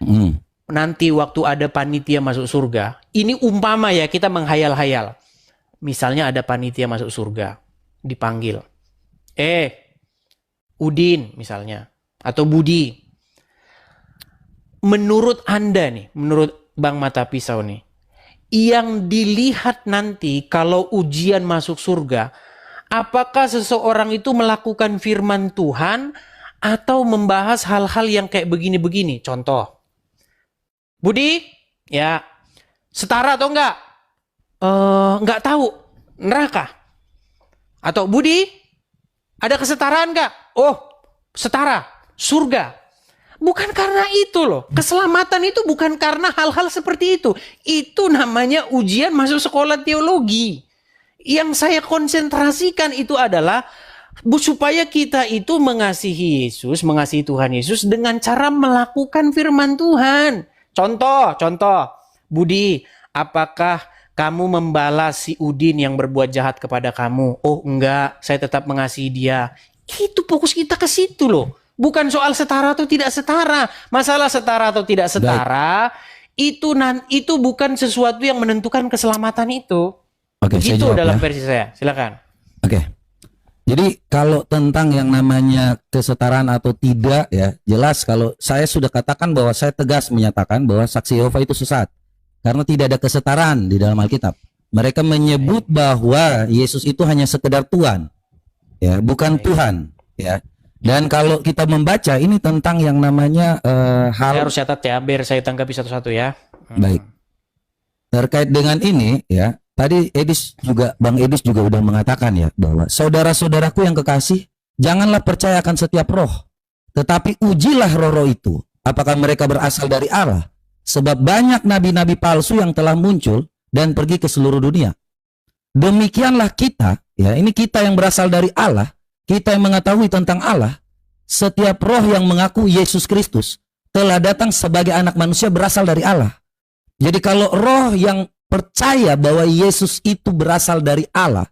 Nanti waktu ada panitia masuk surga, ini umpama ya, kita menghayal-hayal. Misalnya ada panitia masuk surga, dipanggil. Udin misalnya, atau Budi. Menurut Anda nih, menurut Bang Mata Pisau nih, yang dilihat nanti kalau ujian masuk surga, apakah seseorang itu melakukan firman Tuhan atau membahas hal-hal yang kayak begini-begini? Contoh, Budi, ya, setara atau enggak? Enggak tahu, neraka. Atau Budi, ada kesetaraan enggak? Oh, setara, surga. Bukan karena itu loh. Keselamatan itu bukan karena hal-hal seperti itu. Itu namanya ujian masuk sekolah teologi. Yang saya konsentrasikan itu adalah supaya kita itu mengasihi Yesus, mengasihi Tuhan Yesus dengan cara melakukan firman Tuhan. Contoh, Budi, apakah kamu membalas si Udin yang berbuat jahat kepada kamu? Oh enggak, saya tetap mengasihi dia. Itu fokus kita ke situ loh. Bukan soal setara atau tidak setara. Masalah setara atau tidak setara, itu bukan sesuatu yang menentukan keselamatan itu. Oke, Begitu saya jawab, dalam ya. versi saya. Silakan. Oke. Jadi kalau tentang yang namanya kesetaraan atau tidak ya, jelas kalau saya sudah katakan bahwa saya tegas menyatakan bahwa saksi Yehova itu sesat. Karena tidak ada kesetaraan di dalam Alkitab. Mereka menyebut bahwa Yesus itu hanya sekedar Tuhan. Ya, bukan Tuhan, ya. Dan kalau kita membaca ini tentang yang namanya Saya harus catat ya, biar saya tanggapi satu-satu ya. baik. Terkait dengan ini ya, tadi Bang Edis juga udah mengatakan ya bahwa saudara-saudaraku yang kekasih, janganlah percaya akan setiap roh, tetapi ujilah roh-roh itu, apakah mereka berasal dari Allah, sebab banyak nabi-nabi palsu yang telah muncul dan pergi ke seluruh dunia. Demikianlah kita, ya, ini kita yang berasal dari Allah, kita yang mengetahui tentang Allah, setiap roh yang mengaku Yesus Kristus telah datang sebagai anak manusia berasal dari Allah. Jadi kalau roh yang percaya bahwa Yesus itu berasal dari Allah,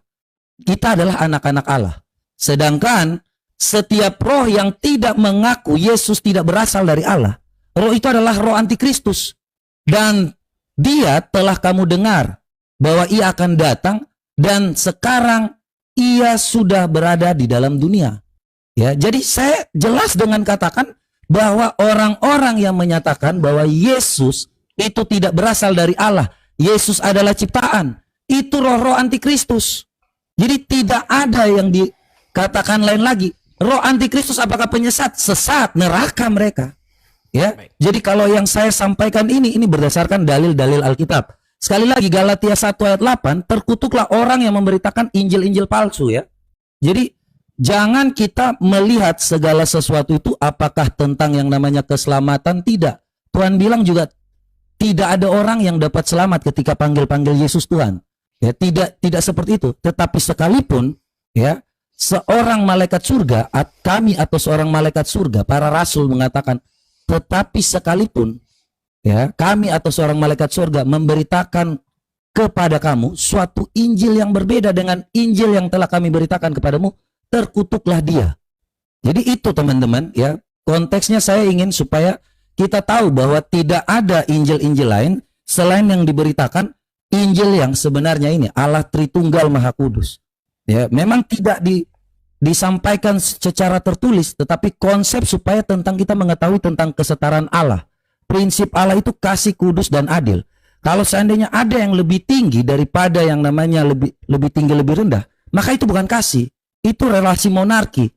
kita adalah anak-anak Allah. Sedangkan setiap roh yang tidak mengaku Yesus tidak berasal dari Allah, roh itu adalah roh antikristus. Dan dia telah kamu dengar bahwa ia akan datang dan sekarang ia sudah berada di dalam dunia. Ya, jadi saya jelas dengan katakan bahwa orang-orang yang menyatakan bahwa Yesus itu tidak berasal dari Allah, Yesus adalah ciptaan, itu roh-roh antikristus. Jadi tidak ada yang dikatakan lain lagi. Roh antikristus apakah penyesat? Sesat, neraka mereka. Ya. Jadi kalau yang saya sampaikan ini berdasarkan dalil-dalil Alkitab. Sekali lagi Galatia 1 ayat 8, terkutuklah orang yang memberitakan injil-injil palsu ya. Jadi jangan kita melihat segala sesuatu itu apakah tentang yang namanya keselamatan, tidak. Tuhan bilang juga tidak ada orang yang dapat selamat ketika panggil-panggil Yesus Tuhan. Ya, tidak seperti itu. Tetapi sekalipun ya seorang malaikat surga, kami atau seorang malaikat surga, para rasul mengatakan, tetapi sekalipun ya kami atau seorang malaikat surga memberitakan kepada kamu suatu Injil yang berbeda dengan Injil yang telah kami beritakan kepadamu, terkutuklah dia. Jadi itu teman-teman ya, konteksnya saya ingin supaya kita tahu bahwa tidak ada Injil-Injil lain selain yang diberitakan Injil yang sebenarnya ini, Allah Tritunggal Maha Kudus. Ya, memang tidak disampaikan secara tertulis, tetapi konsep supaya tentang kita mengetahui tentang kesetaraan Allah. Prinsip Allah itu kasih, kudus, dan adil. Kalau seandainya ada yang lebih tinggi daripada yang namanya lebih tinggi, lebih rendah, maka itu bukan kasih, itu relasi monarki.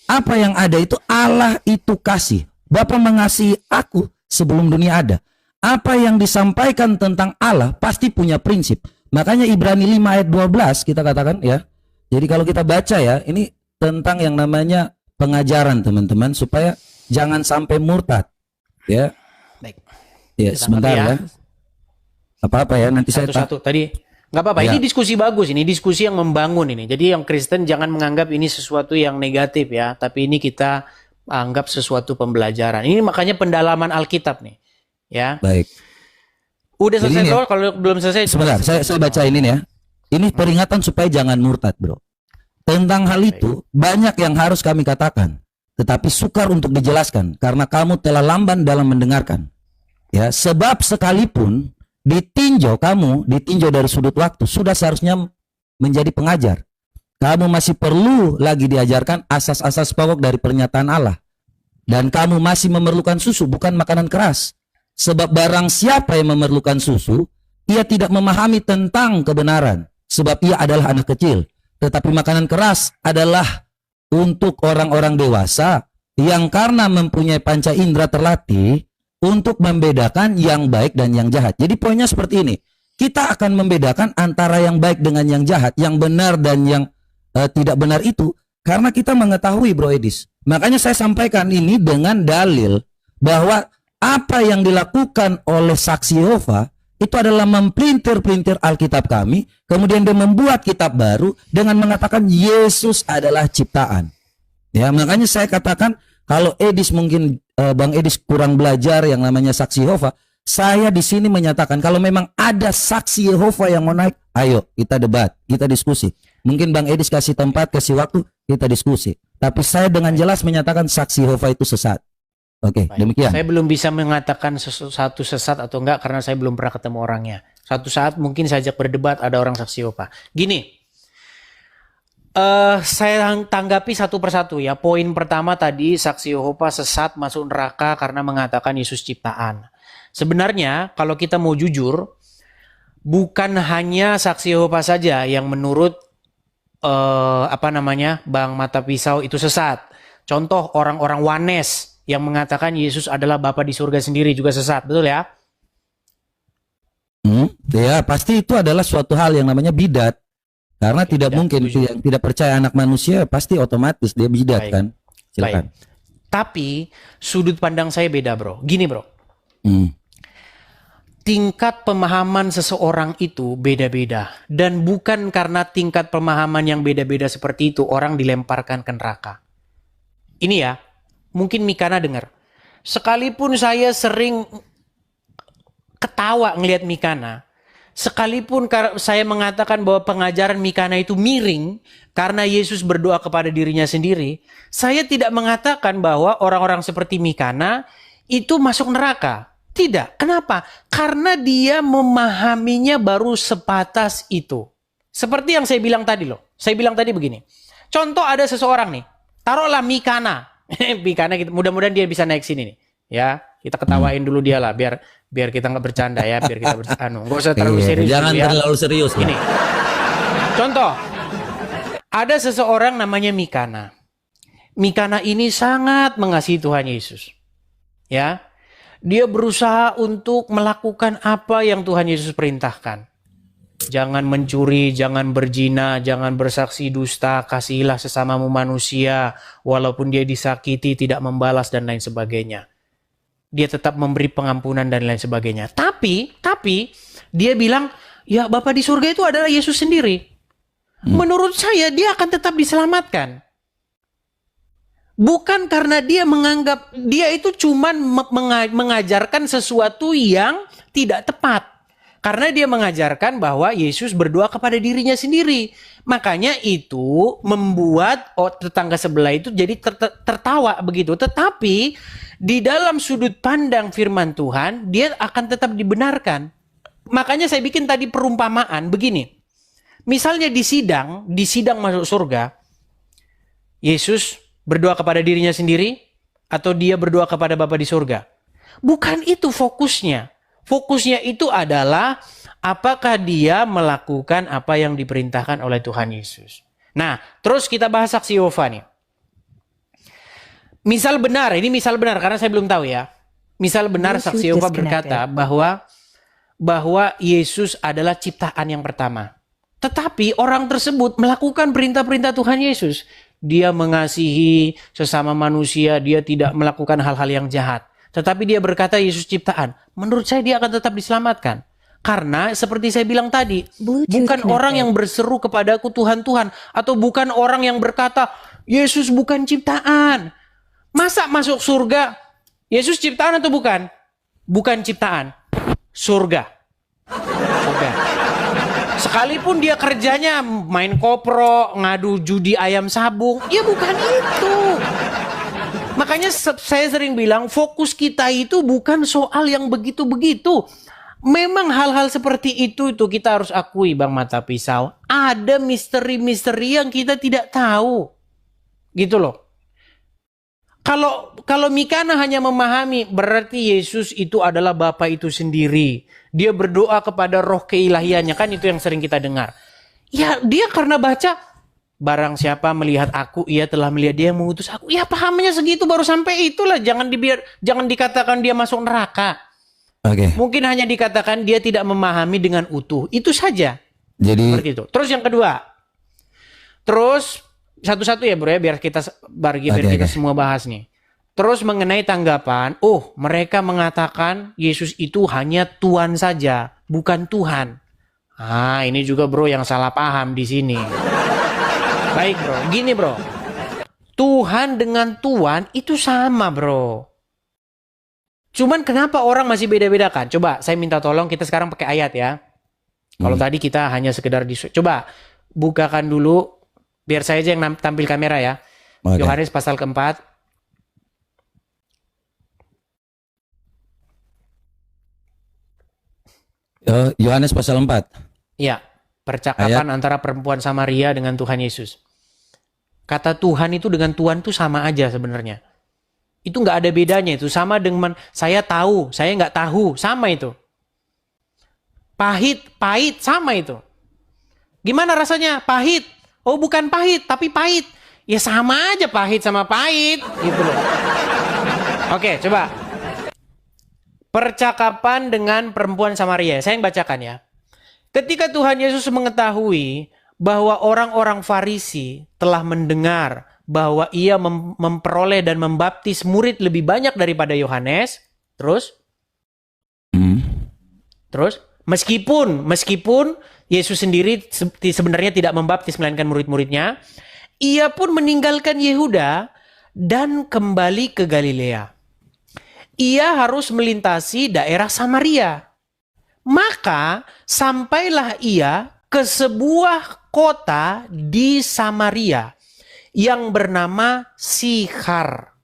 Apa yang ada itu Allah itu kasih. Bapa mengasihi aku sebelum dunia ada. Apa yang disampaikan tentang Allah pasti punya prinsip. Makanya Ibrani 5 ayat 12 kita katakan ya. Jadi kalau kita baca ya, ini tentang yang namanya pengajaran teman-teman supaya jangan sampai murtad. Ya. Baik. Ya, Kita sebentar ngerti ya. Apa-apa ya nanti saya Satu-satu tadi. Nggak apa-apa, Ya. ini diskusi bagus, ini diskusi yang membangun ini. Jadi yang Kristen jangan menganggap ini sesuatu yang negatif ya, tapi ini kita anggap sesuatu pembelajaran. Ini makanya pendalaman Alkitab nih. Ya. baik. Udah Jadi selesai ini bro, kalau belum selesai. Sebentar, saya baca ini nih ya. Ini peringatan supaya jangan murtad, bro. Tentang hal itu banyak yang harus kami katakan, tetapi sukar untuk dijelaskan karena kamu telah lamban dalam mendengarkan. Ya, sebab sekalipun ditinjau dari sudut waktu, sudah seharusnya menjadi pengajar. Kamu masih perlu lagi diajarkan asas-asas pokok dari pernyataan Allah. Dan kamu masih memerlukan susu, bukan makanan keras. Sebab barang siapa yang memerlukan susu, ia tidak memahami tentang kebenaran. Sebab ia adalah anak kecil. Tetapi makanan keras adalah untuk orang-orang dewasa yang karena mempunyai panca indera terlatih untuk membedakan yang baik dan yang jahat. Jadi poinnya seperti ini. Kita akan membedakan antara yang baik dengan yang jahat, yang benar dan yang tidak benar itu karena kita mengetahui, Bro Edis. Makanya saya sampaikan ini dengan dalil bahwa apa yang dilakukan oleh saksi Yehova itu adalah mempelintir-pelintir Alkitab kami, kemudian dia membuat kitab baru dengan mengatakan Yesus adalah ciptaan. Ya, makanya saya katakan kalau Edis mungkin Bang Edis kurang belajar yang namanya saksi Yehova, saya di sini menyatakan kalau memang ada saksi Yehova yang mau naik, ayo kita debat, kita diskusi. Mungkin Bang Edis kasih tempat, kasih waktu, kita diskusi. Tapi saya dengan jelas menyatakan saksi Yehova itu sesat. Oke, demikian. Saya belum bisa mengatakan satu sesat atau enggak karena saya belum pernah ketemu orangnya. Suatu saat mungkin saya ajak berdebat ada orang saksi Yehova. Gini, Saya tanggapi satu persatu ya. Poin pertama tadi, saksi Yehova sesat masuk neraka karena mengatakan Yesus ciptaan. Sebenarnya kalau kita mau jujur, bukan hanya saksi Yehova saja yang menurut Bang Mata Pisau itu sesat. Contoh orang-orang Wanes yang mengatakan Yesus adalah Bapa di surga sendiri juga sesat, betul ya? Ya, pasti itu adalah suatu hal yang namanya bidat. Karena tidak mungkin yang tidak percaya anak manusia pasti otomatis dia bidat. Baik. Kan. Silakan. Baik. Tapi sudut pandang saya beda, bro. Gini, bro. Tingkat pemahaman seseorang itu beda-beda. Dan bukan karena tingkat pemahaman yang beda-beda seperti itu orang dilemparkan ke neraka. Ini ya, mungkin Mikana dengar. Sekalipun saya sering ketawa ngelihat Mikana, sekalipun saya mengatakan bahwa pengajaran Mikana itu miring karena Yesus berdoa kepada dirinya sendiri, saya tidak mengatakan bahwa orang-orang seperti Mikana itu masuk neraka. Tidak. Kenapa? Karena dia memahaminya baru sebatas itu. Seperti yang saya bilang tadi loh. Saya bilang tadi begini. Contoh ada seseorang nih. Taruhlah Mikana. Mikana, mudah-mudahan dia bisa naik sini nih. Ya, kita ketawain dulu dia lah biar kita nggak bercanda ya, biar kita nggak usah terlalu serius. Jangan ya. terlalu serius. Ini. Contoh. Ada seseorang namanya Mikana. Mikana ini sangat mengasihi Tuhan Yesus. Ya. Dia berusaha untuk melakukan apa yang Tuhan Yesus perintahkan. Jangan mencuri, jangan berzina, jangan bersaksi dusta, kasihilah sesamamu manusia, walaupun dia disakiti, tidak membalas dan lain sebagainya. Dia tetap memberi pengampunan dan lain sebagainya. Tapi dia bilang, ya Bapa di surga itu adalah Yesus sendiri. Menurut saya dia akan tetap diselamatkan. Bukan karena dia menganggap dia itu cuman mengajarkan sesuatu yang tidak tepat. Karena dia mengajarkan bahwa Yesus berdoa kepada dirinya sendiri. Makanya itu membuat tetangga sebelah itu jadi tertawa begitu. Tetapi di dalam sudut pandang firman Tuhan, dia akan tetap dibenarkan. Makanya saya bikin tadi perumpamaan begini. Misalnya di sidang masuk surga, Yesus berdoa kepada dirinya sendiri atau dia berdoa kepada Bapa di surga? Bukan itu fokusnya. Fokusnya itu adalah apakah dia melakukan apa yang diperintahkan oleh Tuhan Yesus. Nah, terus kita bahas saksi Yehova nih. Misal benar karena saya belum tahu ya. Misal benar saksi Yehova berkata bahwa Yesus adalah ciptaan yang pertama. Tetapi orang tersebut melakukan perintah-perintah Tuhan Yesus. Dia mengasihi sesama manusia, dia tidak melakukan hal-hal yang jahat. Tetapi dia berkata Yesus ciptaan. Menurut saya dia akan tetap diselamatkan. Karena seperti saya bilang tadi, bukan orang yang berseru kepadaku Tuhan, Tuhan. Atau bukan orang yang berkata Yesus bukan ciptaan. Masa masuk surga Yesus ciptaan atau bukan? Bukan ciptaan. Surga. Sekalipun dia kerjanya main kopro, ngadu judi ayam sabung, ya bukan itu. Makanya saya sering bilang fokus kita itu bukan soal yang begitu-begitu. Memang hal-hal seperti itu kita harus akui, Bang Mata Pisau. Ada misteri-misteri yang kita tidak tahu. Gitu loh. Kalau Mikana hanya memahami berarti Yesus itu adalah Bapa itu sendiri. Dia berdoa kepada roh keilahiannya, kan itu yang sering kita dengar. Ya dia karena baca barang siapa melihat aku, ia telah melihat dia yang mengutus aku. Ya pahamnya segitu baru sampai itulah. Jangan dikatakan dia masuk neraka. Oke. Mungkin hanya dikatakan dia tidak memahami dengan utuh. Itu saja. Jadi seperti itu. Terus yang kedua. Terus satu-satu ya bro ya biar kita semua bahas nih. Terus mengenai tanggapan, mereka mengatakan Yesus itu hanya Tuhan saja, bukan Tuhan. Ini juga bro yang salah paham di sini. Baik bro, gini bro. Tuhan dengan Tuhan itu sama bro. Cuman kenapa orang masih beda-bedakan? Coba saya minta tolong kita sekarang pakai ayat ya. Kalau tadi kita hanya sekedar coba bukakan dulu. Biar saya aja yang tampil kamera ya. Okay. Yohanes pasal keempat. Yohanes pasal 4. Iya, percakapan antara perempuan Samaria dengan Tuhan Yesus. Kata Tuhan itu dengan Tuhan itu sama aja sebenarnya. Itu nggak ada bedanya itu. Sama dengan saya tahu, saya nggak tahu. Sama itu. Pahit, pahit, sama itu. Gimana rasanya? Pahit. Oh bukan pahit, tapi pahit. Ya sama aja pahit sama pahit. Gitu loh. Oke, coba. Percakapan dengan perempuan Samaria. Saya yang bacakan ya. Ketika Tuhan Yesus mengetahui bahwa orang-orang Farisi telah mendengar bahwa ia memperoleh dan membaptis murid lebih banyak daripada Yohanes, terus meskipun Yesus sendiri sebenarnya tidak membaptis melainkan murid-muridnya, ia pun meninggalkan Yehuda dan kembali ke Galilea. Ia harus melintasi daerah Samaria. Maka sampailah ia ke sebuah kota di Samaria yang bernama Sikhar,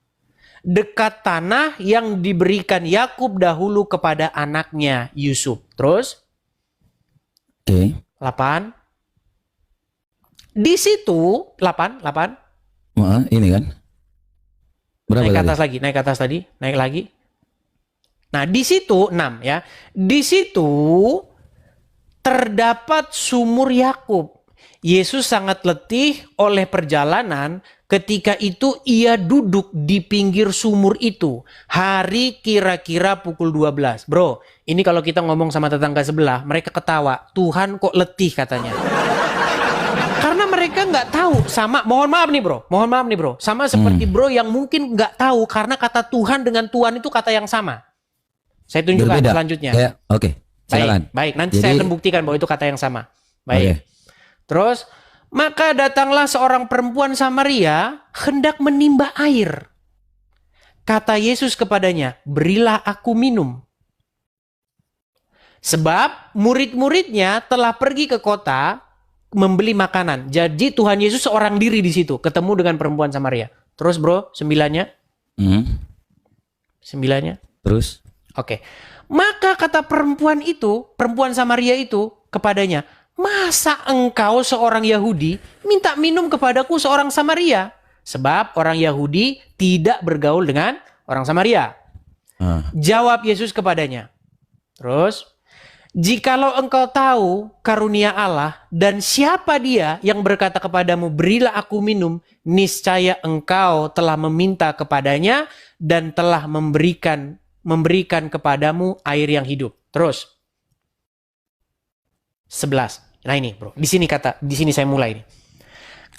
dekat tanah yang diberikan Yakub dahulu kepada anaknya Yusuf. Terus 8. Di situ 8. Ini kan berapa Naik ke tadi? atas lagi, naik ke atas tadi, naik lagi. Nah, di situ 6 ya. Di situ terdapat sumur Yakub. Yesus sangat letih oleh perjalanan. Ketika itu ia duduk di pinggir sumur itu. Hari kira-kira pukul 12. Bro, ini kalau kita ngomong sama tetangga sebelah, mereka ketawa. Tuhan kok letih katanya. Karena mereka nggak tahu. Sama, mohon maaf nih bro. Sama seperti bro yang mungkin nggak tahu. Karena kata Tuhan dengan Tuhan itu kata yang sama. Saya tunjukkan Berbeda. selanjutnya. Oke, silakan. Baik. Nanti saya akan buktikan bahwa itu kata yang sama. Baik. Terus, maka datanglah seorang perempuan Samaria hendak menimba air. Kata Yesus kepadanya, berilah aku minum. Sebab murid-muridnya telah pergi ke kota membeli makanan. Jadi Tuhan Yesus seorang diri di situ, ketemu dengan perempuan Samaria. Terus bro, 9-nya? 9-nya? Terus? Oke. Maka kata perempuan Samaria itu kepadanya, masa engkau seorang Yahudi minta minum kepadaku seorang Samaria? Sebab orang Yahudi tidak bergaul dengan orang Samaria. Jawab Yesus kepadanya. Terus, jikalau engkau tahu karunia Allah dan siapa dia yang berkata kepadamu, berilah aku minum, niscaya engkau telah meminta kepadanya dan telah memberikan kepadamu air yang hidup. Terus 11. Nah ini bro, di sini saya mulai nih.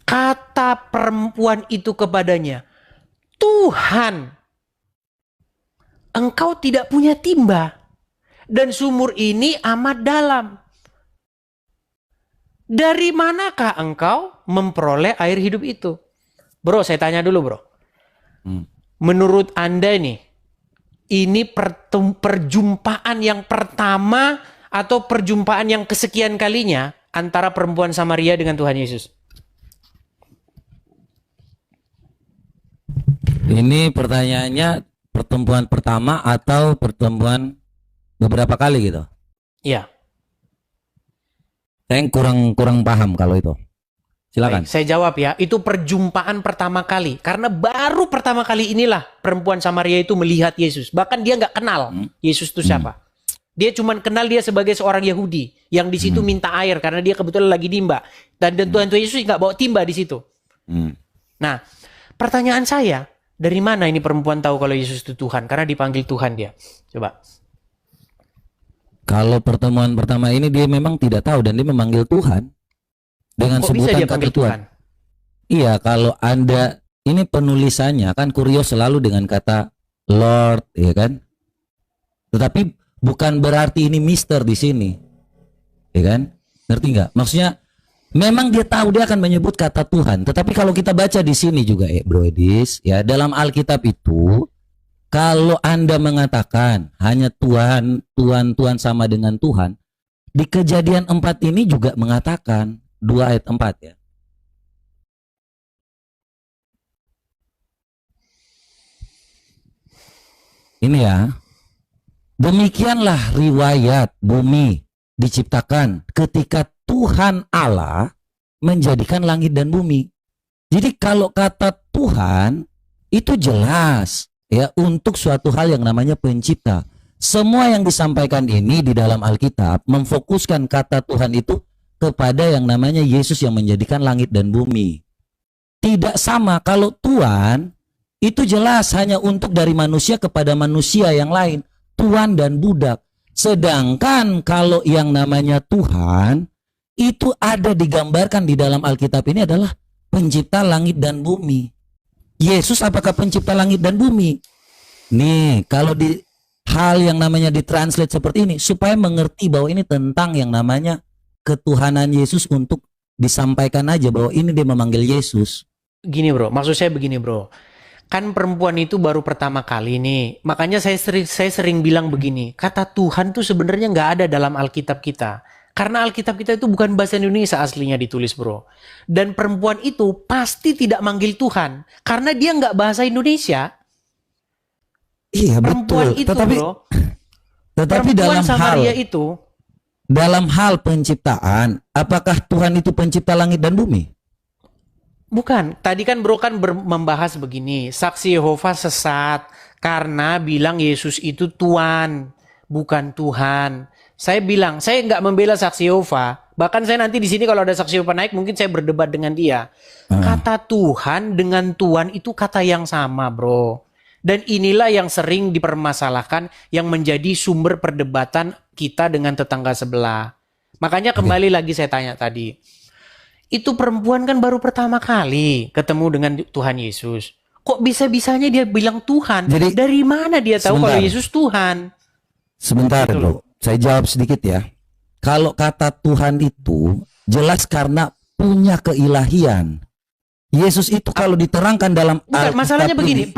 Kata perempuan itu kepadanya, Tuhan, engkau tidak punya timba dan sumur ini amat dalam. Dari manakah engkau memperoleh air hidup itu? Bro, saya tanya dulu bro. Menurut Anda nih, ini perjumpaan yang pertama atau perjumpaan yang kesekian kalinya antara perempuan Samaria dengan Tuhan Yesus? Ini pertanyaannya pertemuan pertama atau pertemuan beberapa kali gitu? Iya. Saya kurang paham kalau itu. Silakan. Baik, saya jawab ya, itu perjumpaan pertama kali. Karena baru pertama kali inilah perempuan Samaria itu melihat Yesus. Bahkan dia nggak kenal Yesus itu siapa. Dia cuma kenal dia sebagai seorang Yahudi yang di situ minta air karena dia kebetulan lagi nimba. Dan Tuhan Yesus nggak bawa timba di situ. Nah, pertanyaan saya, dari mana ini perempuan tahu kalau Yesus itu Tuhan? Karena dipanggil Tuhan dia. Coba. Kalau pertemuan pertama ini dia memang tidak tahu dan dia memanggil Tuhan dengan Kok bisa sebutan dia kata panggil Tuhan. Tuhan? Iya, kalau Anda ini penulisannya kan Kurios selalu dengan kata Lord, ya kan? Tetapi bukan berarti ini Mister di sini, ya kan? Ngerti nggak? Maksudnya memang dia tahu dia akan menyebut kata Tuhan. Tetapi kalau kita baca di sini juga, Bro Edis, ya dalam Alkitab itu, kalau Anda mengatakan hanya Tuhan, Tuhan, Tuhan sama dengan Tuhan, di Kejadian 4 ini juga mengatakan 2 ayat 4 ya. Ini ya. Demikianlah riwayat bumi diciptakan ketika Tuhan Allah menjadikan langit dan bumi. Jadi kalau kata Tuhan itu jelas ya untuk suatu hal yang namanya pencipta. Semua yang disampaikan ini di dalam Alkitab memfokuskan kata Tuhan itu kepada yang namanya Yesus yang menjadikan langit dan bumi. Tidak sama kalau Tuhan itu jelas hanya untuk dari manusia kepada manusia yang lain, tuan dan budak. Sedangkan kalau yang namanya Tuhan itu ada digambarkan di dalam Alkitab ini adalah pencipta langit dan bumi. Yesus apakah pencipta langit dan bumi? Nih, kalau di hal yang namanya ditranslate seperti ini supaya mengerti bahwa ini tentang yang namanya ketuhanan Yesus untuk disampaikan aja bahwa ini dia memanggil Yesus. Gini bro, maksud saya begini bro. Kan perempuan itu baru pertama kali nih. Makanya saya sering bilang begini. Kata Tuhan tuh sebenarnya nggak ada dalam Alkitab kita. Karena Alkitab kita itu bukan bahasa Indonesia aslinya ditulis bro. Dan perempuan itu pasti tidak manggil Tuhan. Karena dia nggak bahasa Indonesia. Iya Perempuan betul. itu bro. Tetapi Perempuan dalam Samaria hal itu. dalam hal penciptaan, apakah Tuhan itu pencipta langit dan bumi? Bukan, tadi kan bro kan membahas begini, saksi Yehova sesat karena bilang Yesus itu Tuhan, bukan Tuhan. Saya bilang, saya nggak membela saksi Yehova. Bahkan saya nanti di sini kalau ada saksi Yehova naik, mungkin saya berdebat dengan dia. Kata Tuhan dengan Tuhan itu kata yang sama bro. Dan inilah yang sering dipermasalahkan, yang menjadi sumber perdebatan kita dengan tetangga sebelah. Makanya kembali lagi saya tanya tadi. Itu perempuan kan baru pertama kali ketemu dengan Tuhan Yesus. Kok bisa-bisanya dia bilang Tuhan? Jadi, dari mana dia tahu sebentar. kalau Yesus Tuhan? Sebentar Gitu bro, saya jawab sedikit ya. Kalau kata Tuhan itu jelas karena punya keilahian. Yesus itu kalau diterangkan dalam Bukan, Alkitab masalahnya begini, ini,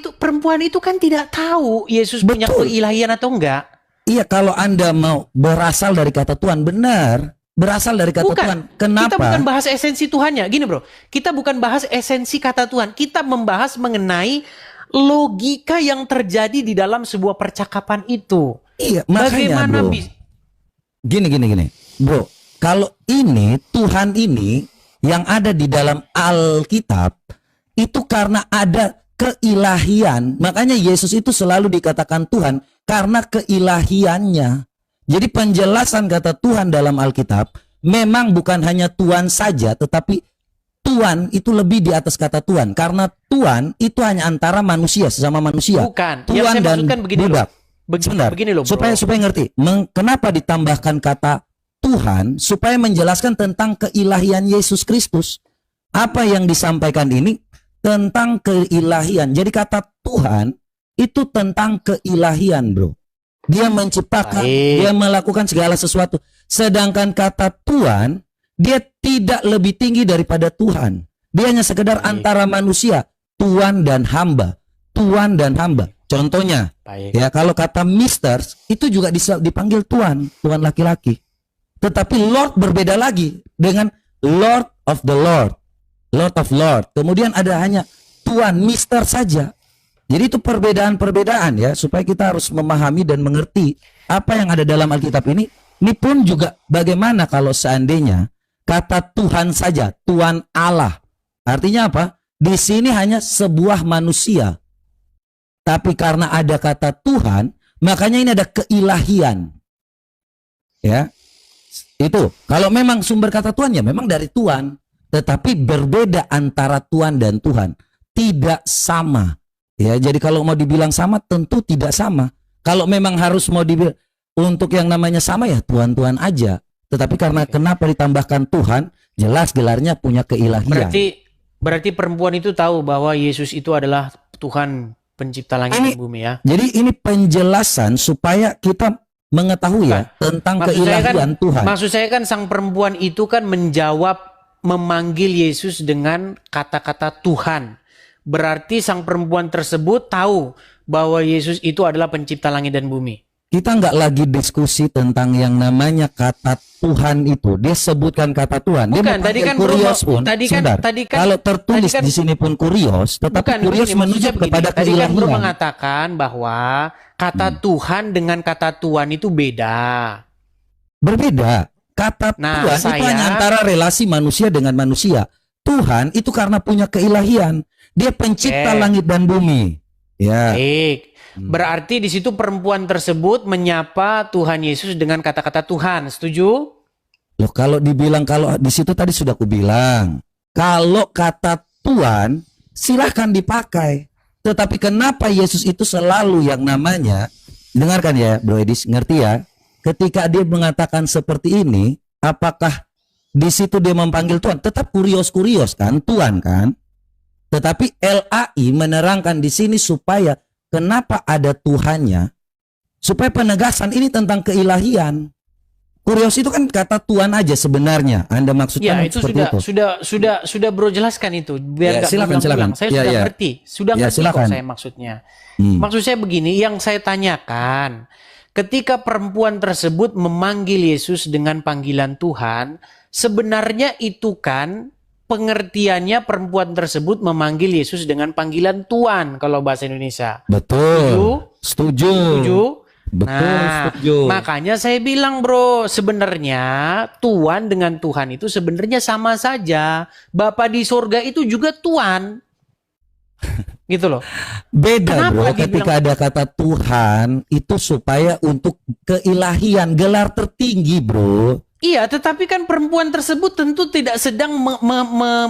perempuan itu kan tidak tahu Yesus punya Betul. keilahian atau enggak. iya kalau Anda mau berasal dari kata Tuhan, benar. Berasal dari kata Bukan. Tuhan. Kenapa? Kita bukan bahas esensi Tuhannya. Gini bro, kita bukan bahas esensi kata Tuhan. Kita membahas mengenai logika yang terjadi di dalam sebuah percakapan itu. Iya, makanya Bagaimana bro. Gini. Bro, kalau ini Tuhan ini yang ada di dalam Alkitab itu karena ada keilahian. Makanya Yesus itu selalu dikatakan Tuhan karena keilahiannya. Jadi penjelasan kata Tuhan dalam Alkitab memang bukan hanya Tuhan saja, tetapi Tuhan itu lebih di atas kata Tuhan. Karena Tuhan itu hanya antara manusia, sesama manusia. Bukan. Yang Tuhan saya dan maksudkan begini loh. budak. Sebentar, Begini loh bro. supaya ngerti. Kenapa ditambahkan kata Tuhan? Supaya menjelaskan tentang keilahian Yesus Kristus. Apa yang disampaikan ini tentang keilahian. Jadi kata Tuhan itu tentang keilahian bro. Dia menciptakan, Baik. dia melakukan segala sesuatu. Sedangkan kata Tuhan, dia tidak lebih tinggi daripada Tuhan. Dia hanya sekedar Baik. antara manusia, Tuhan dan hamba. Tuhan dan hamba. Contohnya, Baik. ya kalau kata Mister itu juga dipanggil Tuhan, Tuhan laki-laki. Tetapi Lord berbeda lagi dengan Lord of the Lord, Lord of Lord. Kemudian ada hanya Tuhan, Mister saja. Jadi itu perbedaan-perbedaan ya, supaya kita harus memahami dan mengerti apa yang ada dalam Alkitab ini. Ini pun juga bagaimana kalau seandainya kata Tuhan saja, Tuhan Allah. Artinya apa? Di sini hanya sebuah manusia. Tapi karena ada kata Tuhan, makanya ini ada keilahian. Ya. Itu. Kalau memang sumber kata Tuhan ya memang dari Tuhan, tetapi berbeda antara Tuhan dan Tuhan. Tidak sama. Ya, jadi kalau mau dibilang sama tentu tidak sama. Kalau memang harus mau dibilang untuk yang namanya sama ya Tuhan-Tuhan aja. Tetapi karena kenapa ditambahkan Tuhan, jelas gelarnya punya keilahian. Berarti perempuan itu tahu bahwa Yesus itu adalah Tuhan pencipta langit dan bumi ya. Jadi ini penjelasan supaya kita mengetahui ya tentang keilahian Tuhan. Maksud saya kan sang perempuan itu kan memanggil Yesus dengan kata-kata Tuhan. Berarti sang perempuan tersebut tahu bahwa Yesus itu adalah pencipta langit dan bumi. Kita nggak lagi diskusi tentang yang namanya kata Tuhan itu. Dia sebutkan kata Tuhan. Dia Bukan, mau tadi panggil kan kurios Bruno- pun. tadi kan- Sebentar. tadi kan- Kalau tertulis tadi kan- di sini pun kurios, tetapi Bukan, kurios begini, menunjuk maksudnya kepada begini. Tadi kan Bro keilahian. mengatakan bahwa kata Tuhan dengan kata Tuhan itu beda. Berbeda. Kata Nah, Tuhan itu saya- hanya antara relasi manusia dengan manusia. Tuhan itu karena punya keilahian. Dia pencipta langit dan bumi. Ya. Baik. Berarti di situ perempuan tersebut menyapa Tuhan Yesus dengan kata-kata Tuhan. Setuju? Loh, kalau dibilang, kalau di situ tadi sudah aku bilang, kalau kata Tuhan silahkan dipakai. Tetapi kenapa Yesus itu selalu yang namanya, dengarkan ya Bro Edis, ngerti ya? Ketika dia mengatakan seperti ini, apakah di situ dia memanggil Tuhan? Tetap kurios-kurios kan, Tuhan kan? Tetapi LAI menerangkan di sini supaya kenapa ada Tuhannya? Supaya penegasan ini tentang keilahian. Kurios itu kan kata Tuhan aja sebenarnya. Anda maksudkan Ya, itu seperti itu? sudah Bro jelaskan itu biar Ya, nggak silakan. berulang-ulang. Saya Ya, sudah ya. ngerti. Sudah Ya, ngerti silakan. kok saya maksudnya. Maksud saya begini, yang saya tanyakan, ketika perempuan tersebut memanggil Yesus dengan panggilan Tuhan, sebenarnya itu kan pengertiannya perempuan tersebut memanggil Yesus dengan panggilan Tuhan kalau bahasa Indonesia. Betul. Setuju. Setuju? Betul, setuju. Makanya saya bilang Bro, sebenarnya Tuhan dengan Tuhan itu sebenarnya sama saja. Bapa di surga itu juga Tuhan. Gitu loh. Beda Kenapa Bro, dibilang- ketika ada kata Tuhan itu supaya untuk keilahian, gelar tertinggi Bro. Iya, tetapi kan perempuan tersebut tentu tidak sedang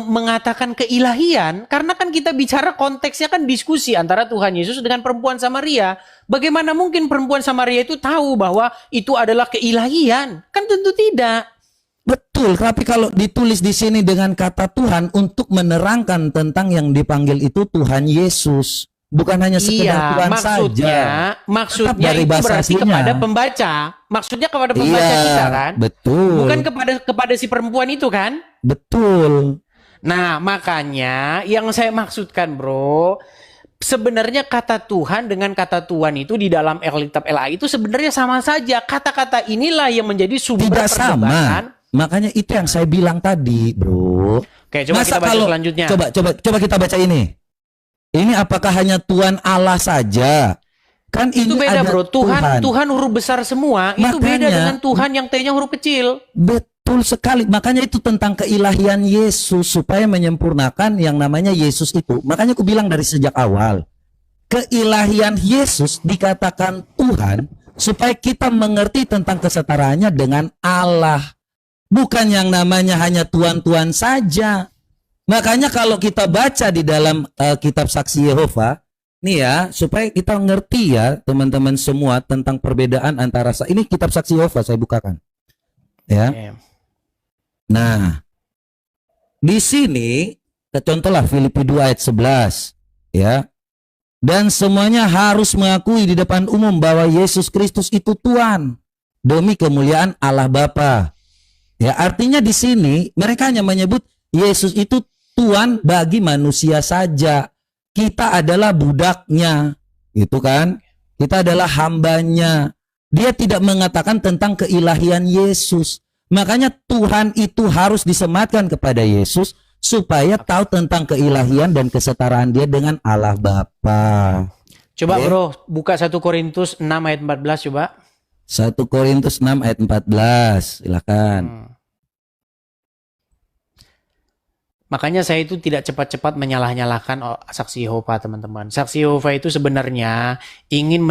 mengatakan keilahian. Karena kan kita bicara konteksnya kan diskusi antara Tuhan Yesus dengan perempuan Samaria. Bagaimana mungkin perempuan Samaria itu tahu bahwa itu adalah keilahian? Kan tentu tidak. Betul, tapi kalau ditulis di sini dengan kata Tuhan untuk menerangkan tentang yang dipanggil itu Tuhan Yesus, bukan hanya sekedar Tuhan saja. Maksudnya Tetap dari itu bahasa berarti aslinya. kepada pembaca. Maksudnya kepada pembaca kita kan? Betul. Bukan kepada si perempuan itu kan? Betul. Nah, makanya yang saya maksudkan Bro, sebenarnya kata Tuhan dengan kata Tuhan itu di dalam Alkitab LA itu sebenarnya sama saja. Kata-kata inilah yang menjadi sumber Tidak perdebatan. sama. Makanya itu yang saya bilang tadi, Bro. Oke, coba kita baca selanjutnya. Coba kita baca ini. Ini apakah hanya Tuhan Allah saja? Kan Itu ini beda ada Bro. Tuhan huruf besar semua. Itu beda Makanya- dengan Tuhan yang T-nya huruf kecil. Betul sekali. Makanya itu tentang keilahian Yesus supaya menyempurnakan yang namanya Yesus itu. Makanya aku bilang dari sejak awal, keilahian Yesus dikatakan Tuhan supaya kita mengerti tentang kesetaraannya dengan Allah. Bukan yang namanya hanya Tuhan-Tuhan saja. Makanya kalau kita baca di dalam kitab Saksi Yehova, nih ya, supaya kita ngerti ya teman-teman semua tentang perbedaan antara ini kitab Saksi Yehova saya bukakan. Ya. Oke. Nah, di sini contohlah Filipi 2 ayat 11 ya. Dan semuanya harus mengakui di depan umum bahwa Yesus Kristus itu Tuhan demi kemuliaan Allah Bapa. Ya, artinya di sini mereka hanya menyebut Yesus itu Tuhan bagi manusia saja. Kita adalah budaknya, gitu kan? Kita adalah hambanya. Dia tidak mengatakan tentang keilahian Yesus. Makanya Tuhan itu harus disematkan kepada Yesus supaya tahu tentang keilahian dan kesetaraan dia dengan Allah Bapa. Coba Oke. Bro, buka 1 Korintus 6 ayat 14 coba. 1 Korintus 6 ayat 14. Silakan. Makanya saya itu tidak cepat-cepat menyalah-nyalahkan saksi Yehova teman-teman. Saksi Yehova itu sebenarnya ingin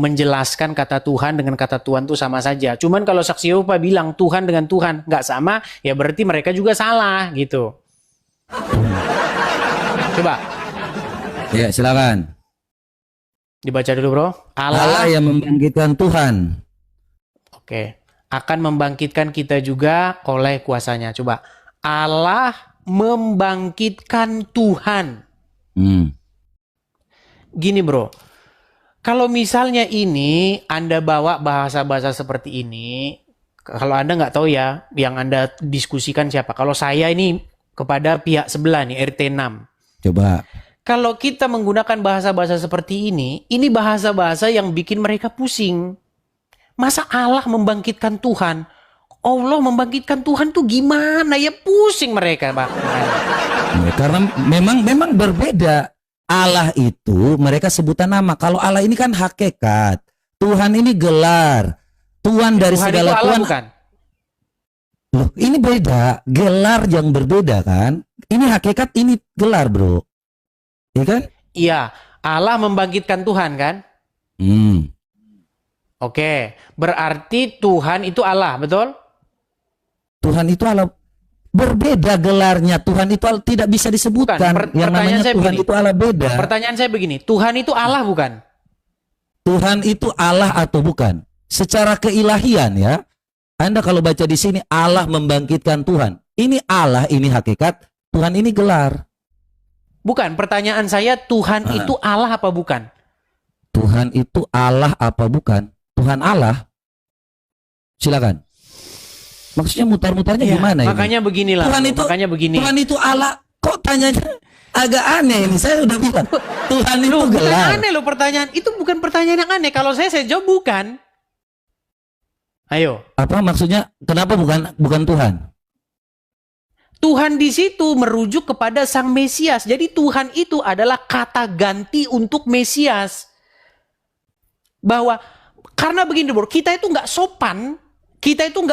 menjelaskan kata Tuhan dengan kata Tuhan itu sama saja. Cuman kalau saksi Yehova bilang Tuhan dengan Tuhan nggak sama, ya berarti mereka juga salah gitu. Coba Ya, silakan. dibaca dulu Bro. Allah yang membangkitkan Tuhan. Oke. Akan membangkitkan kita juga oleh kuasanya. Coba. Allah membangkitkan Tuhan. Gini Bro. Kalau misalnya ini Anda bawa bahasa-bahasa seperti ini. Kalau Anda nggak tahu ya. Yang Anda diskusikan siapa. Kalau saya ini kepada pihak sebelah nih. RT 6. Coba. Kalau kita menggunakan bahasa-bahasa seperti ini bahasa-bahasa yang bikin mereka pusing. Masa Allah membangkitkan Tuhan? Allah membangkitkan Tuhan tuh gimana ya, pusing mereka Pak. Ya, karena memang berbeda. Allah itu mereka sebutan nama. Kalau Allah ini kan hakikat. Tuhan ini gelar. Tuhan dari Tuhan segala itu Allah Tuhan. bukan? Loh, ini beda. Gelar yang berbeda kan. Ini hakikat, ini gelar, bro. Iya kan? Iya, Allah membangkitkan Tuhan kan? Oke, berarti Tuhan itu Allah, betul? Tuhan itu Allah. Berbeda gelarnya. Tuhan itu tidak bisa disebutkan. Bukan, yang namanya Tuhan begini. itu Allah beda. Pertanyaan saya begini, Tuhan itu Allah bukan? Tuhan itu Allah atau bukan? Secara keilahian ya. Anda kalau baca di sini Allah membangkitkan Tuhan. Ini Allah, ini hakikat. Tuhan ini gelar. Bukan, pertanyaan saya Tuhan itu Allah apa bukan? Tuhan itu Allah apa bukan? Tuhan Allah. Silakan. Maksudnya mutar-mutarnya gimana ini? Makanya beginilah. Makanya begini. Tuhan itu Allah. Kok tanyanya agak aneh ini? Saya udah bilang Tuhan itu Bukan gelar. aneh loh pertanyaan. Itu bukan pertanyaan yang aneh. Kalau saya jawab bukan. Ayo. Apa maksudnya? Kenapa bukan Tuhan? Tuhan di situ merujuk kepada Sang Mesias. Jadi Tuhan itu adalah kata ganti untuk Mesias. Bahwa karena begini bro, kita itu nggak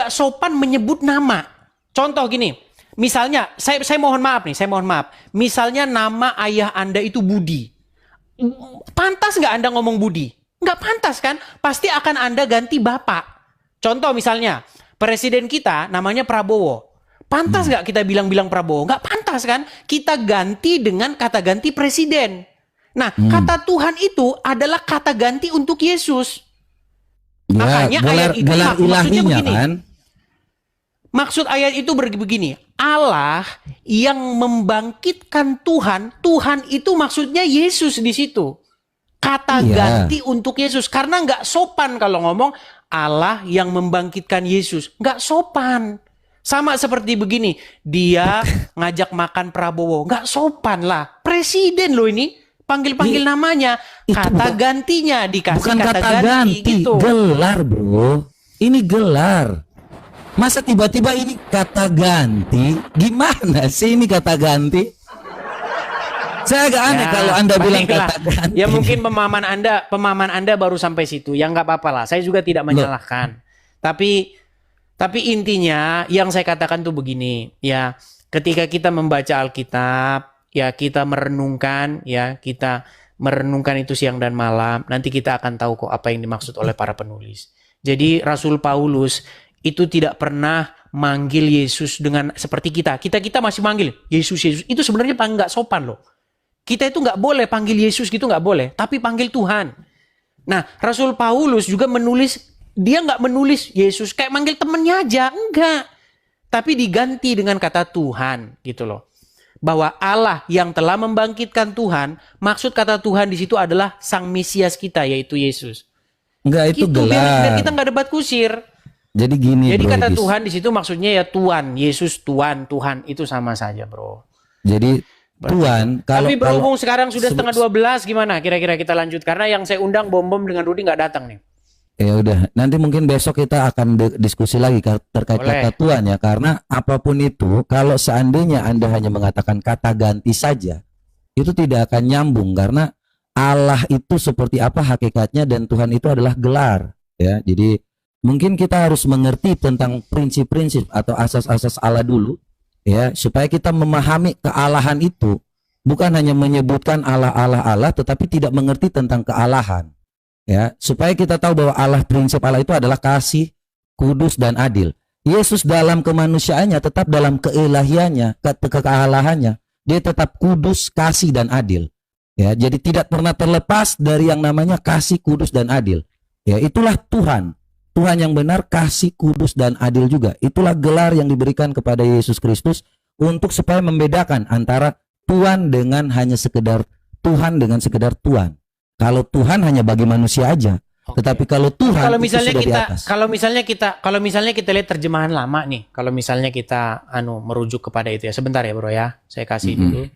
sopan menyebut nama. Contoh gini, misalnya saya mohon maaf. Misalnya nama ayah Anda itu Budi. Pantas nggak Anda ngomong Budi? Nggak pantas kan? Pasti akan Anda ganti Bapak. Contoh misalnya, presiden kita namanya Prabowo. Pantas nggak kita bilang Prabowo? Nggak pantas kan? Kita ganti dengan kata ganti presiden. Nah, kata Tuhan itu adalah kata ganti untuk Yesus. Ya, Makanya ayat itu gelar maksudnya ilahinya begini. kan? Maksud ayat itu begini. Allah yang membangkitkan Tuhan. Tuhan itu maksudnya Yesus di situ. Kata ganti untuk Yesus. Karena nggak sopan kalau ngomong Allah yang membangkitkan Yesus. Nggak sopan. Sama seperti begini. Dia ngajak makan Prabowo. Nggak sopan lah. Presiden loh ini. Panggil-panggil namanya. Kata gantinya dikasih Bukan kata ganti gitu. Gelar bro. Ini gelar. Masa tiba-tiba ini kata ganti? Gimana sih ini kata ganti? Saya agak aneh kalau Anda bilang kata ganti. Ya mungkin pemahaman Anda baru sampai situ. Ya nggak apa-apa lah. Saya juga tidak menyalahkan. Tapi intinya yang saya katakan tuh begini. Ya, ketika kita membaca Alkitab, ya kita merenungkan itu siang dan malam. Nanti kita akan tahu kok apa yang dimaksud oleh para penulis. Jadi Rasul Paulus itu tidak pernah manggil Yesus dengan seperti kita. Kita masih manggil Yesus. Itu sebenarnya nggak sopan loh. Kita itu nggak boleh panggil Yesus gitu, nggak boleh. Tapi panggil Tuhan. Nah, Rasul Paulus juga dia nggak menulis Yesus kayak manggil temennya aja. Enggak. Tapi diganti dengan kata Tuhan gitu loh. Bahwa Allah yang telah membangkitkan Tuhan, maksud kata Tuhan di situ adalah Sang Mesias kita, yaitu Yesus. Enggak, itu gitu, gelar. biar kita nggak debat kusir. Jadi gini. Jadi bro, kata Tuhan di situ maksudnya ya Tuhan, Yesus Tuhan itu sama saja bro. Jadi Tuhan kalau tapi berhubung sekarang sudah setengah 12, gimana kira-kira kita lanjut? Karena yang saya undang Bom dengan Rudi nggak datang nih. Ya udah, nanti mungkin besok kita akan diskusi lagi terkait kata Tuhan ya, karena apapun itu, kalau seandainya Anda hanya mengatakan kata ganti saja, itu tidak akan nyambung karena Allah itu seperti apa hakikatnya dan Tuhan itu adalah gelar, ya. Jadi mungkin kita harus mengerti tentang prinsip-prinsip atau asas-asas Allah dulu, ya, supaya kita memahami kealahan itu, bukan hanya menyebutkan Allah, tetapi tidak mengerti tentang kealahan. Ya, supaya kita tahu bahwa prinsip Allah itu adalah kasih, kudus dan adil. Yesus dalam kemanusiaannya tetap dalam keilahiannya, kealahannya, dia tetap kudus, kasih dan adil. Ya, jadi tidak pernah terlepas dari yang namanya kasih, kudus dan adil. Ya, itulah Tuhan. Tuhan yang benar, kasih, kudus dan adil juga. Itulah gelar yang diberikan kepada Yesus Kristus untuk supaya membedakan antara Tuhan dengan hanya sekedar Tuhan dengan sekedar Tuhan. Kalau Tuhan hanya bagi manusia aja, tetapi kalau Tuhan kalau itu misalnya sudah kita, di atas. Kalau misalnya kita lihat terjemahan lama nih, kalau misalnya kita merujuk kepada itu ya, sebentar ya bro ya, saya kasih dulu.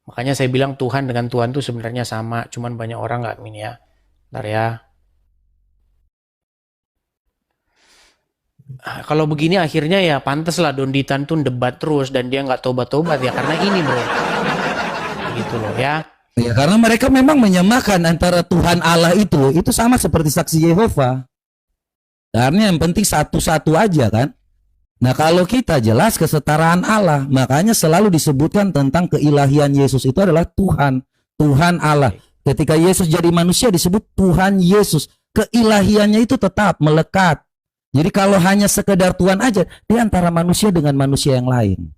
Makanya saya bilang Tuhan dengan Tuhan tuh sebenarnya sama, cuman banyak orang nggak ini ya. Bentar ya. Kalau begini akhirnya ya pantas lah Donditan tuh debat terus dan dia nggak tobat-tobat ya karena ini bro, gitu loh ya. Ya, karena mereka memang menyamakan antara Tuhan Allah itu sama seperti saksi Yehova. Karena yang penting satu-satu aja kan. Nah, kalau kita jelas kesetaraan Allah, makanya selalu disebutkan tentang keilahian Yesus itu adalah Tuhan, Tuhan Allah. Ketika Yesus jadi manusia disebut Tuhan Yesus. Keilahiannya itu tetap melekat. Jadi kalau hanya sekedar Tuhan aja, di antara manusia dengan manusia yang lain.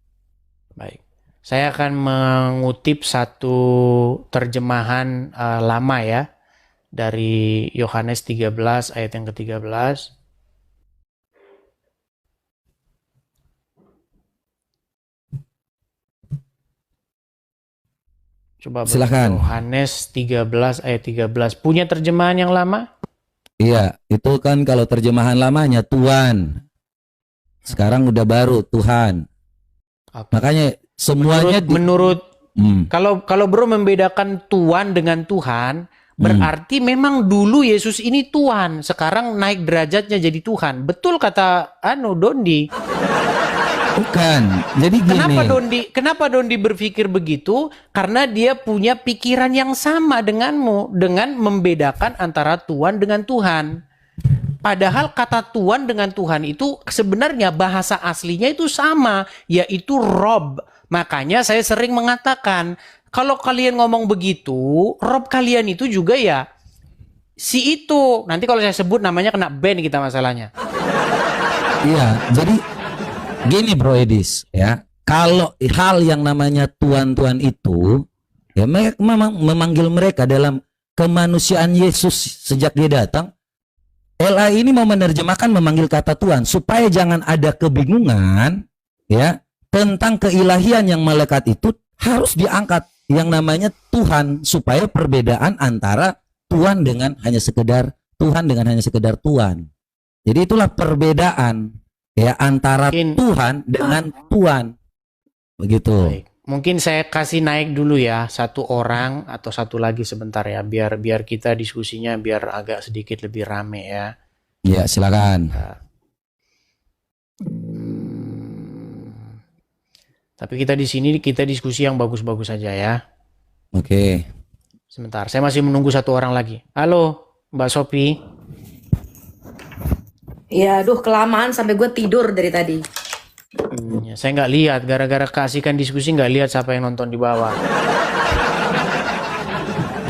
Baik. Saya akan mengutip satu terjemahan lama ya, dari Yohanes 13 ayat yang ke-13. Coba Silakan. Yohanes 13 ayat 13. Punya terjemahan yang lama? Iya, itu kan kalau terjemahan lamanya Tuhan. Sekarang udah baru Tuhan. Oke. Makanya semuanya menurut Hmm. kalau bro membedakan Tuhan dengan Tuhan, berarti memang dulu Yesus ini Tuhan, sekarang naik derajatnya jadi Tuhan. Betul kata Dondi. Bukan. Jadi gini. Kenapa Dondi berpikir begitu? Karena dia punya pikiran yang sama denganmu, dengan membedakan antara Tuhan dengan Tuhan. Padahal kata Tuhan dengan Tuhan itu sebenarnya bahasa aslinya itu sama, yaitu Rob. Makanya saya sering mengatakan, kalau kalian ngomong begitu, Rob kalian itu juga ya si itu. Nanti kalau saya sebut namanya kena ban kita masalahnya. Iya, jadi gini Bro Edis ya. Kalau hal yang namanya Tuhan-Tuhan itu ya memang memanggil mereka dalam kemanusiaan Yesus sejak dia datang. LA ini mau menerjemahkan memanggil kata Tuhan supaya jangan ada kebingungan ya tentang keilahian yang melekat itu harus diangkat yang namanya Tuhan supaya perbedaan antara Tuhan dengan hanya sekedar Tuhan dengan hanya sekedar Tuhan. Jadi itulah perbedaan ya antara Tuhan dengan Tuhan. Begitu. Baik. Mungkin saya kasih naik dulu ya satu orang atau satu lagi sebentar ya biar kita diskusinya biar agak sedikit lebih rame ya. Ya, silakan. Tapi kita di sini kita diskusi yang bagus-bagus saja ya. Oke. Sebentar, saya masih menunggu satu orang lagi. Halo, Mbak Sophie. Ya, aduh kelamaan sampai gue tidur dari tadi. Ya, saya nggak lihat, gara-gara kasihkan diskusi nggak lihat siapa yang nonton di bawah.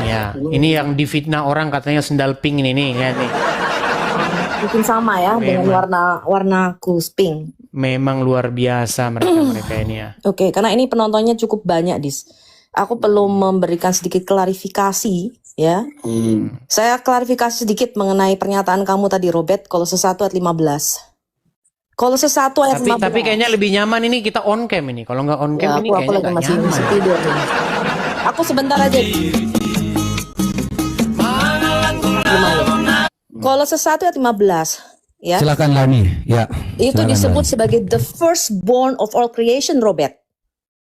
Ya, ini yang difitnah orang katanya sendal pink ini nih, lihat nih. Mungkin sama ya dengan warna pink. Memang luar biasa mereka ini ya. Oke, karena ini penontonnya cukup banyak, Dis. Aku perlu memberikan sedikit klarifikasi ya. Saya klarifikasi sedikit mengenai pernyataan kamu tadi, Robert, Kolose 1 ayat 15. Kolose 1 ayat 15. Tapi kayaknya lebih nyaman ini kita on cam ini. Kalau nggak on cam ya, ini aku kayaknya lagi nggak masih nyaman. tidur. Aku sebentar aja. Kolose 1 ayat 15. Ya. Silakan Lani. Ya. Itu silakan, disebut Lani. sebagai the firstborn of all creation, Robert.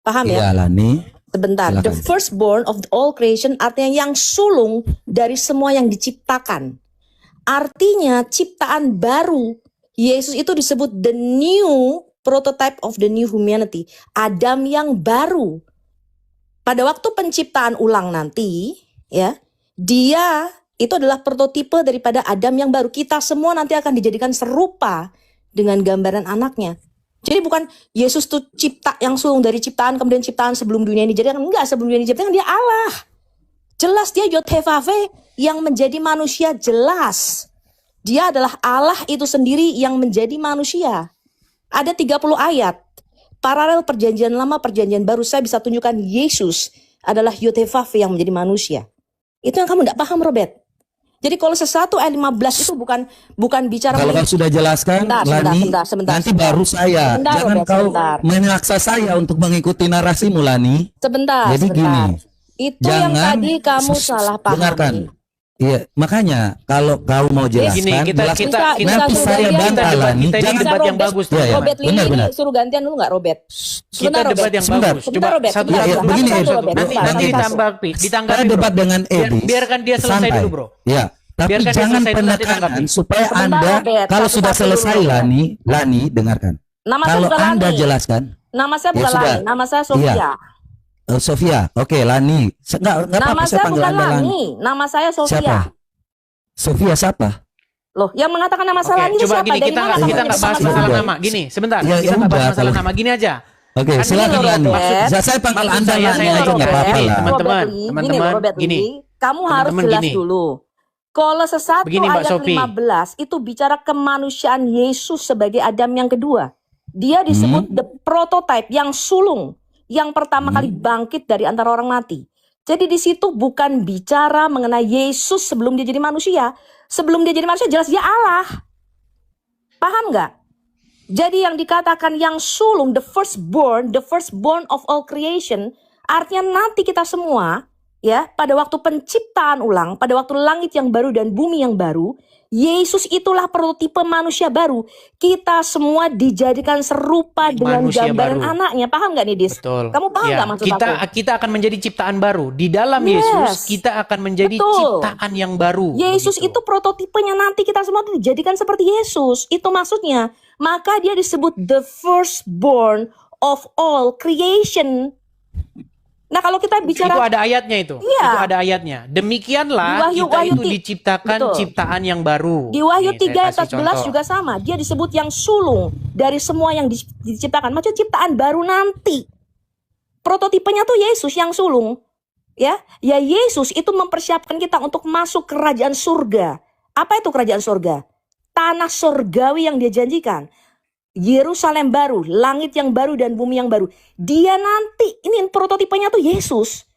Paham ya? Iya, Lani. Sebentar. Silakan. The firstborn of all creation artinya yang sulung dari semua yang diciptakan. Artinya ciptaan baru. Yesus itu disebut the new prototype of the new humanity. Adam yang baru. Pada waktu penciptaan ulang nanti, ya, dia itu adalah prototipe daripada Adam yang baru. Kita semua nanti akan dijadikan serupa dengan gambaran anaknya. Jadi bukan Yesus tuh cipta yang sulung dari ciptaan, kemudian ciptaan sebelum dunia ini dijadikan. Enggak, sebelum dunia ini dijadikan dia Allah. Jelas dia Yod-Heh-Vav-Heh yang menjadi manusia, jelas. Dia adalah Allah itu sendiri yang menjadi manusia. Ada 30 ayat. Paralel perjanjian lama, perjanjian baru. Saya bisa tunjukkan Yesus adalah Yod-Heh-Vav-Heh yang menjadi manusia. Itu yang kamu tidak paham, Robert. Jadi kalau 1 ayat 15 itu bukan bicara. Kalau kau sudah jelaskan, Lani, nanti baru saya. Sebentar, Jangan Robert, kau sebentar. memaksa saya untuk mengikuti narasimu, Lani. Sebentar. Jadi gini, itu yang tadi kamu salah paham. Dengarkan. Iya, makanya kalau kau mau jelaskan, Gini, kita nanti saya bantah, Lani. Kita Jangan debat yang bagus. Ya, ya. Robert, Benar. suruh gantian dulu nggak, Robert? Kita debat yang bagus. Sebentar, Coba Robert. satu Sebentar, satu. begini, Nanti ditanggapi. Saya debat dengan Edis. Biarkan dia selesai Santai. dulu, bro. Ya. Tapi Biarkan dia jangan selesai dulu, nanti penekanan tanggapi. supaya Sebentar, Anda Robert. kalau Satu-satu sudah selesai, dulu, Robert. Lani dengarkan. Nama saya Kalau bukan Anda Lani. jelaskan, Nama saya Ya bukan sudah. Lani, nama saya Sofia. Iya. Sofia, oke, Lani. Enggak Nama apa-apa saya saya panggil bukan Anda Lani. Lani, nama saya Sofia. Siapa? Sofia siapa? Loh, yang mengatakan nama Oke, salah ini coba siapa? gini, Dari kita mana nggak kamu kita nggak menyebut bahas nama masalah salah? nama. Gini, sebentar. Ya, Kita nggak bahas udah, masalah kalau- nama. Gini aja. Oke, Kan silakan gini loh, Lani. Robert. Saya panggil Maksud Anda saya, Lani saya aja Robert. nggak apa-apa Gini, lah. teman-teman, Robert Lee, teman-teman, gini, Robert gini. Lee, kamu harus Teman-teman, jelas gini. dulu. Kolose 1 Begini, Mbak ayat Sophie. 15 itu bicara kemanusiaan Yesus sebagai Adam yang kedua. Dia disebut the prototype yang sulung, yang pertama kali bangkit dari antara orang mati. Jadi di situ bukan bicara mengenai Yesus sebelum dia jadi manusia. Sebelum dia jadi manusia jelas dia Allah. Paham nggak? Jadi yang dikatakan yang sulung, the firstborn of all creation, artinya nanti kita semua, ya, pada waktu penciptaan ulang, pada waktu langit yang baru dan bumi yang baru, Yesus itulah prototipe manusia baru. Kita semua dijadikan serupa dengan Manusia gambaran baru. anaknya. Paham nggak nih, Dis? Betul. Kamu paham Ya, nggak maksud kita aku? kita akan menjadi ciptaan baru. Di dalam Yes. Yesus kita akan menjadi Betul. ciptaan yang baru. Yesus Begitu. itu prototipenya, nanti kita semua tuh dijadikan seperti Yesus. Itu maksudnya. Maka dia disebut the firstborn of all creation. Nah, kalau kita Itu bicara ada ayatnya itu. Iya. Itu ada ayatnya. Demikianlah Di Wahyu- kita Wahyu itu diciptakan Betul. ciptaan yang baru. di Wahyu Nih, saya 3 ayat kasih 14 contoh. juga sama. Dia disebut yang sulung dari semua yang diciptakan. Maksudnya ciptaan baru nanti. Prototipenya tuh Yesus yang sulung. Ya Yesus itu mempersiapkan kita untuk masuk kerajaan surga. Apa itu kerajaan surga? Tanah surgawi yang dia janjikan. Yerusalem baru, langit yang baru dan bumi yang baru. Dia nanti, ini prototipenya tuh Yesus.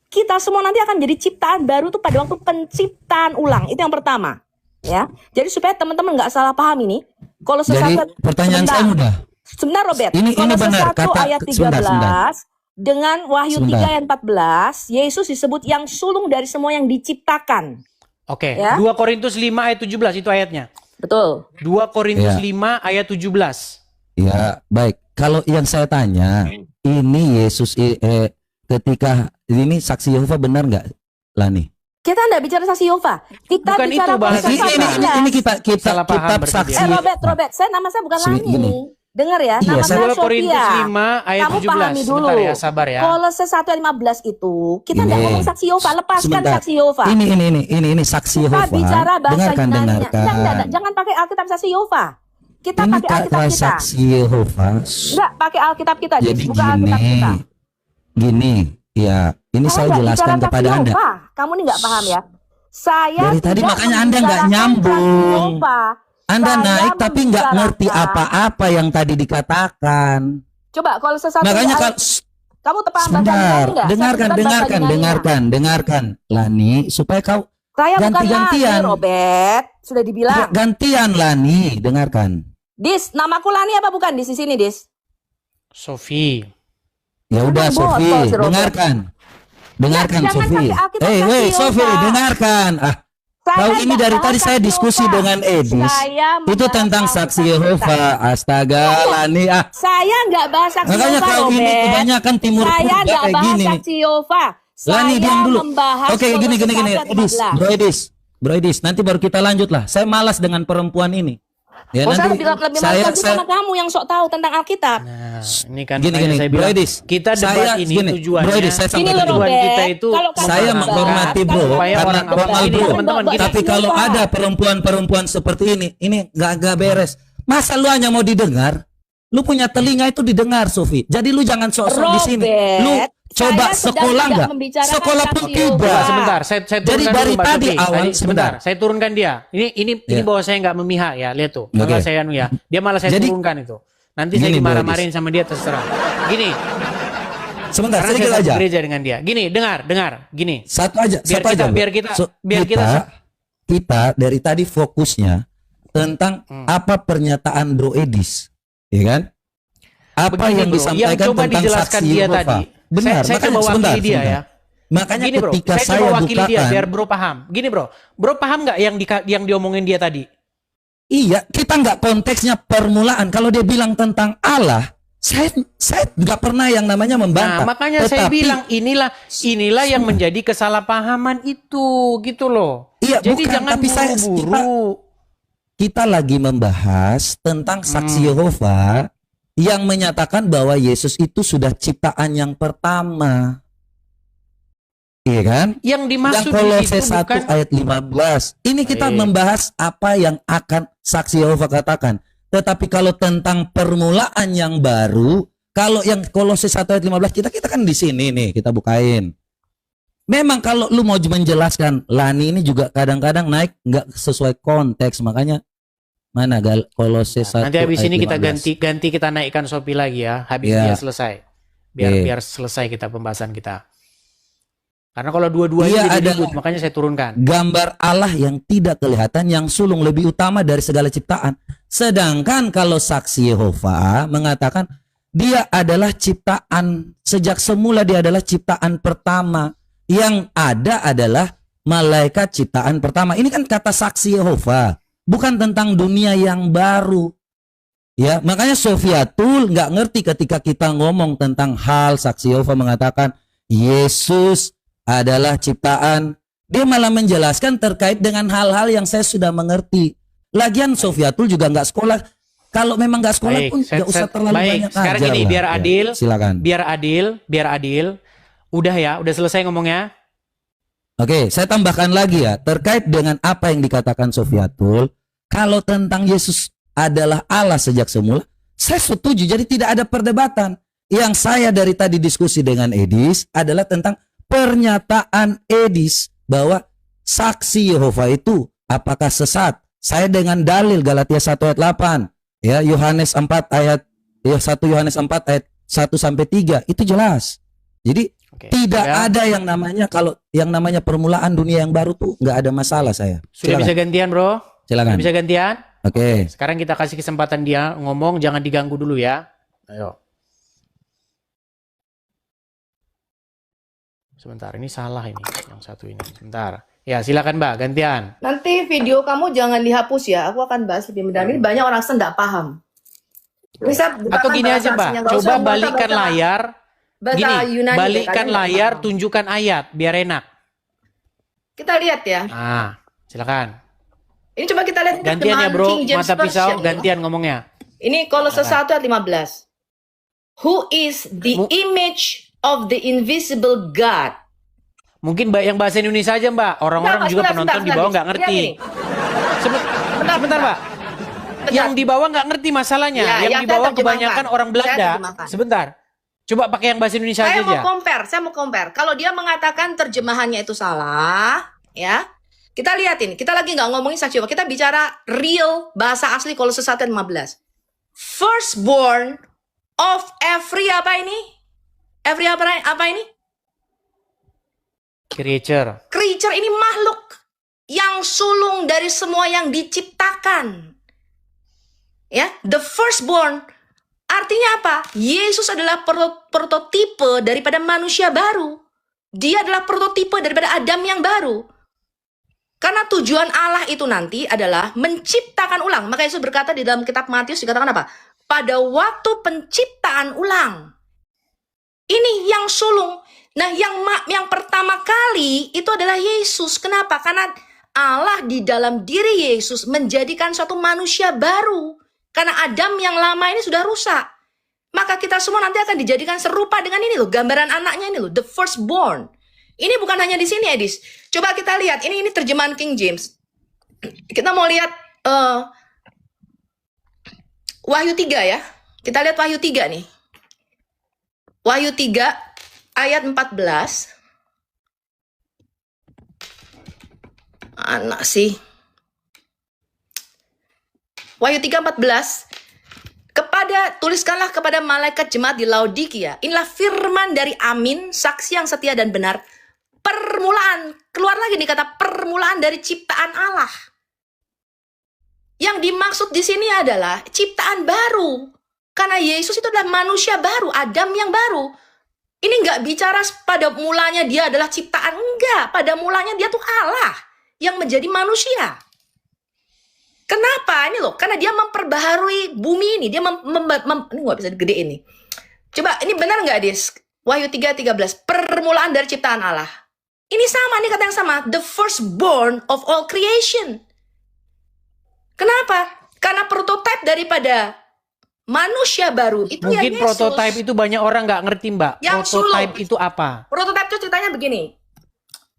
Kita semua nanti akan jadi ciptaan baru tuh pada waktu penciptaan ulang. Itu yang pertama. Ya, jadi supaya teman-teman nggak salah paham ini. Kalau Jadi pertanyaan saya mudah. Sebentar Robert. Ini Kalau benar, satu kata- ayat 13 sebentar. dengan Wahyu Sebentar. 3 ayat 14, Yesus disebut yang sulung dari semua yang diciptakan. Oke, Ya. 2 Korintus 5 ayat 17 itu ayatnya. Betul. 2 Korintus Ya. 5 ayat 17. Ya, baik. Kalau yang saya tanya, ini Yesus ketika ini saksi Yehova benar nggak, Lani? Kita enggak bicara saksi Yehova. Kita Bukan bicara itu bahasa pasal kita. 14. Ini kita Salah paham kitab berarti saksi. dia. Robert, nama saya bukan Gini. Lani. Dengar ya, Iya, nama saya- saya 2 Korintus Sophia. 5 ayat Kamu 17. pahami dulu. Sebentar ya, sabar ya. Kolose 1 ayat 15 itu, kita enggak Ini. ngomong saksi Yehova, lepaskan Sebentar. saksi Yehova. Ini saksi Kita Yehova. bicara bahasa Dengarkan, Yunani-nya. dengarkan. Enggak, jangan pakai Alkitab saksi Yehova. Kita Ini pakai Alkitab kata kita. saksi Yehova. Enggak, pakai Alkitab kita, Dis. Jadi Bukan Alkitab kita. gini, ya ini Kamu saya nggak jelaskan bicara kepada saksi Anda. Yehova. Kamu ini nggak paham ya. Saya Dari tadi tidak makanya Anda nggak membicarakan nyambung. saksi Yehova. Anda Saya naik tapi nggak ngerti membicarakan. apa-apa yang tadi dikatakan. Coba kalau sesuatu Makanya ayat- kalau kamu paham bahasa sebentar, Yunani nggak? dengarkan, Saya bukan bahasa Yunani-nya. dengarkan, Lani, supaya kau Saya bukan ganti-gantian. Lani, Robert. Sudah dibilang. gantian, Lani, dengarkan. Dis, namaku Lani apa bukan di sini, Dis? Sophie. Ya udah, Bos, Sofi, si Robert. dengarkan, dengarkan, Jangan Sofi. pakai Alkitab Hey, saksi Sofi, Yehova. dengarkan. Saya Kau ini nggak dari bahas tadi saya saksi diskusi Yehova. dengan Edis. Saya Itu membahas tentang Alkitab saksi kita. Yehova. Astaga, Lani, Saya nggak bahas saksi Makanya Yehova, kau ini Robert. kebanyakan timur Saya purba nggak kayak bahas gini nih. saksi Yehova. Lani, Saya diam dulu. membahas Oke, gini. Kolose 1 ayat Edis, 15. Bro Edis, nanti baru kita lanjut lah. Saya malas dengan perempuan ini. Ya, Oh, saya nanti lebih malas lagi sama kamu yang sok tahu tentang Alkitab. Nah, ini kan Gini, makanya saya Bro bilang Edis. kita debat Saya- ini gini, tujuannya. Bro Edis, saya Gini sampaikan loh, dulu. tujuan Robert, kita itu kalau kata Saya Bapak, menghormati bro, kalau supaya karena orang normal ini, bro. teman-teman, gini. Tapi kalau ada perempuan-perempuan seperti ini nggak beres. Masa lu hanya mau didengar? Lu punya telinga itu didengar, Sofi. Jadi lu jangan sok-sok di sini. Lu coba saya sedang sekolah tidak nggak? membicarakan Sekolah saksi pun Yehova. tidak. Coba sebentar, saya Jadi turunkan dari dulu Mbak tadi Sophie. awal, Sebentar, sebentar. saya turunkan dia. Ini Ya. bahwa saya nggak memihak ya, lihat tuh. Oke. Malah saya anu ya. Dia malah saya Jadi- turunkan itu. Nanti saya Gini, Bro dimarah-marahin sama dia terserah. Gini, Sebentar, karena sedikit saya satu aja. gereja dengan dia. Gini, dengar. Gini. Satu aja, Biar satu kita- aja. bro. biar kita- kita dari tadi fokusnya tentang apa pernyataan Bro Edis, ya kan? Apa Begini, yang bro, disampaikan coba tentang dijelaskan saksi dia Yehova. tadi. Benar, saya makanya coba wakili sebentar, dia sebentar. ya. Makanya Gini bro, ketika saya saya coba wakili dia bukakan, biar bro paham. Gini bro paham nggak yang diomongin dia tadi? iya, kita nggak konteksnya permulaan. Kalau dia bilang tentang Allah, saya nggak pernah yang namanya membantah. Nah, makanya saya Tetapi- bilang inilah yang menjadi kesalahpahaman itu, gitu loh. Iya, Jadi bukan, jangan tapi buru-buru. kita lagi membahas tentang saksi Yehova yang menyatakan bahwa Yesus itu sudah ciptaan yang pertama. Iya kan? Yang Yang dimaksud di Kolose situ 1 bukan ayat 15. Ini kita Baik. membahas apa yang akan saksi Yehova katakan. Tetapi kalau tentang permulaan yang baru, kalau yang Kolose 1 ayat 15 kita kan di sini nih, kita bukain. Memang kalau lu mau menjelaskan, Lani ini juga kadang-kadang naik nggak sesuai konteks, makanya mana Kolose 1 nanti habis ayat ini kita 15. ganti kita naikkan Shopee lagi ya. Habis Ya. dia selesai. Biar Oke. biar selesai kita pembahasan kita. Karena kalau dua-duanya Dia jadi adalah ribut, makanya saya turunkan. gambar Allah yang tidak kelihatan, yang sulung lebih utama dari segala ciptaan. Sedangkan kalau saksi Yehova mengatakan dia adalah ciptaan, sejak semula dia adalah ciptaan pertama. Yang ada adalah malaikat ciptaan pertama. Ini kan kata saksi Yehova, bukan tentang dunia yang baru. Ya, makanya Sofiatul nggak ngerti ketika kita ngomong tentang hal saksi Yehova mengatakan Yesus adalah ciptaan. Dia malah menjelaskan terkait dengan hal-hal yang saya sudah mengerti. Lagian Sofiatul juga nggak sekolah. Kalau memang nggak sekolah Baik, pun nggak usah terlalu baik. banyak Sekarang ajar gini, lah. biar Ya, adil, silakan. biar adil. Udah ya, udah selesai ngomongnya. Oke, saya tambahkan lagi ya terkait dengan apa yang dikatakan Sofiatul. Kalau tentang Yesus adalah Allah sejak semula, saya setuju. Jadi tidak ada perdebatan. Yang saya dari tadi diskusi dengan Edis adalah tentang pernyataan Edis bahwa saksi Yehova itu apakah sesat? Saya dengan dalil Galatia 1 ayat 8, ya Yohanes 4 ayat 1 Yohanes 4 ayat 1 sampai 3 itu jelas. Jadi Oke. tidak Ya. ada yang namanya kalau yang namanya permulaan dunia yang baru tuh nggak ada masalah saya. Sudah bisa gantian, Bro? Silakan. Bisa gantian? Oke. Sekarang kita kasih kesempatan dia ngomong, jangan diganggu dulu ya. Ayo. Sebentar, ini salah ini. Yang satu ini. Sebentar. Ya, silakan Mbak, gantian. Nanti video kamu jangan dihapus ya. Aku akan bahas lebih mendalam. Ini banyak orang nggak paham. Bisa Atau gini aja, Mbak. Coba balikan layar. Gini, balikan layar, tunjukkan ayat, biar enak. Kita lihat ya. Nah, silakan. Ini coba kita lihat Gantian ya, terjemahan Bro. King James Mata pisau, Version, ya. gantian ngomongnya. Ini Kolose 1 ayat 15. Who is the image of the invisible God? Mungkin Mbak yang bahasa Indonesia aja, Mbak. Orang-orang juga penonton di bawah nggak ngerti. Sebentar, Mbak. Yang di bawah nggak ngerti masalahnya. Ya, yang ya, di bawah saya terjemahkan. kebanyakan orang Saya Belanda. terjemahkan. Sebentar. Coba pakai yang bahasa Indonesia aja. Saya mau compare. Kalau dia mengatakan terjemahannya itu salah, ya. Kita lihat ini. Kita lagi nggak ngomongin saksi Yehova. Kita bicara real bahasa asli Kolose 1 ayat 15. Firstborn of every apa ini? Every apa ini? Creature. Creature ini makhluk yang sulung dari semua yang diciptakan. Ya, the firstborn artinya apa? Yesus adalah prototipe daripada manusia baru. Dia adalah prototipe daripada Adam yang baru. Karena tujuan Allah itu nanti adalah menciptakan ulang. Maka Yesus berkata di dalam kitab Matius dikatakan apa? Pada waktu penciptaan ulang. Ini yang sulung. Nah, yang pertama kali itu adalah Yesus. Kenapa? Karena Allah di dalam diri Yesus menjadikan suatu manusia baru. Karena Adam yang lama ini sudah rusak. Maka kita semua nanti akan dijadikan serupa dengan ini loh. Gambaran anaknya ini loh. The firstborn. Ini bukan hanya di sini, Edis. Coba kita lihat. Ini terjemahan King James. Kita mau lihat Wahyu 3 ya. Kita lihat Wahyu 3 nih. Wahyu 3 ayat 14. Anak sih. Wahyu 3:14. Tuliskanlah kepada malaikat jemaat di Laodikia. Inilah firman dari Amin, saksi yang setia dan benar. Permulaan, keluar lagi nih kata permulaan dari ciptaan Allah. Yang dimaksud di sini adalah ciptaan baru. Karena Yesus itu adalah manusia baru, Adam yang baru. Ini nggak bicara pada mulanya dia adalah ciptaan, enggak. Pada mulanya dia tuh Allah yang menjadi manusia. Kenapa? Ini loh, karena dia memperbaharui bumi ini. Dia ini nggak bisa gede ini. Coba, ini benar nggak, Dis? Wahyu 3:13, permulaan dari ciptaan Allah. Ini sama, ini kata yang sama. The firstborn of all creation. Kenapa? Karena prototipe daripada manusia baru itu ya Mungkin Yesus. prototipe itu banyak orang nggak ngerti, Mbak. Yang Prototipe sulung. itu apa? Prototipe itu ceritanya begini.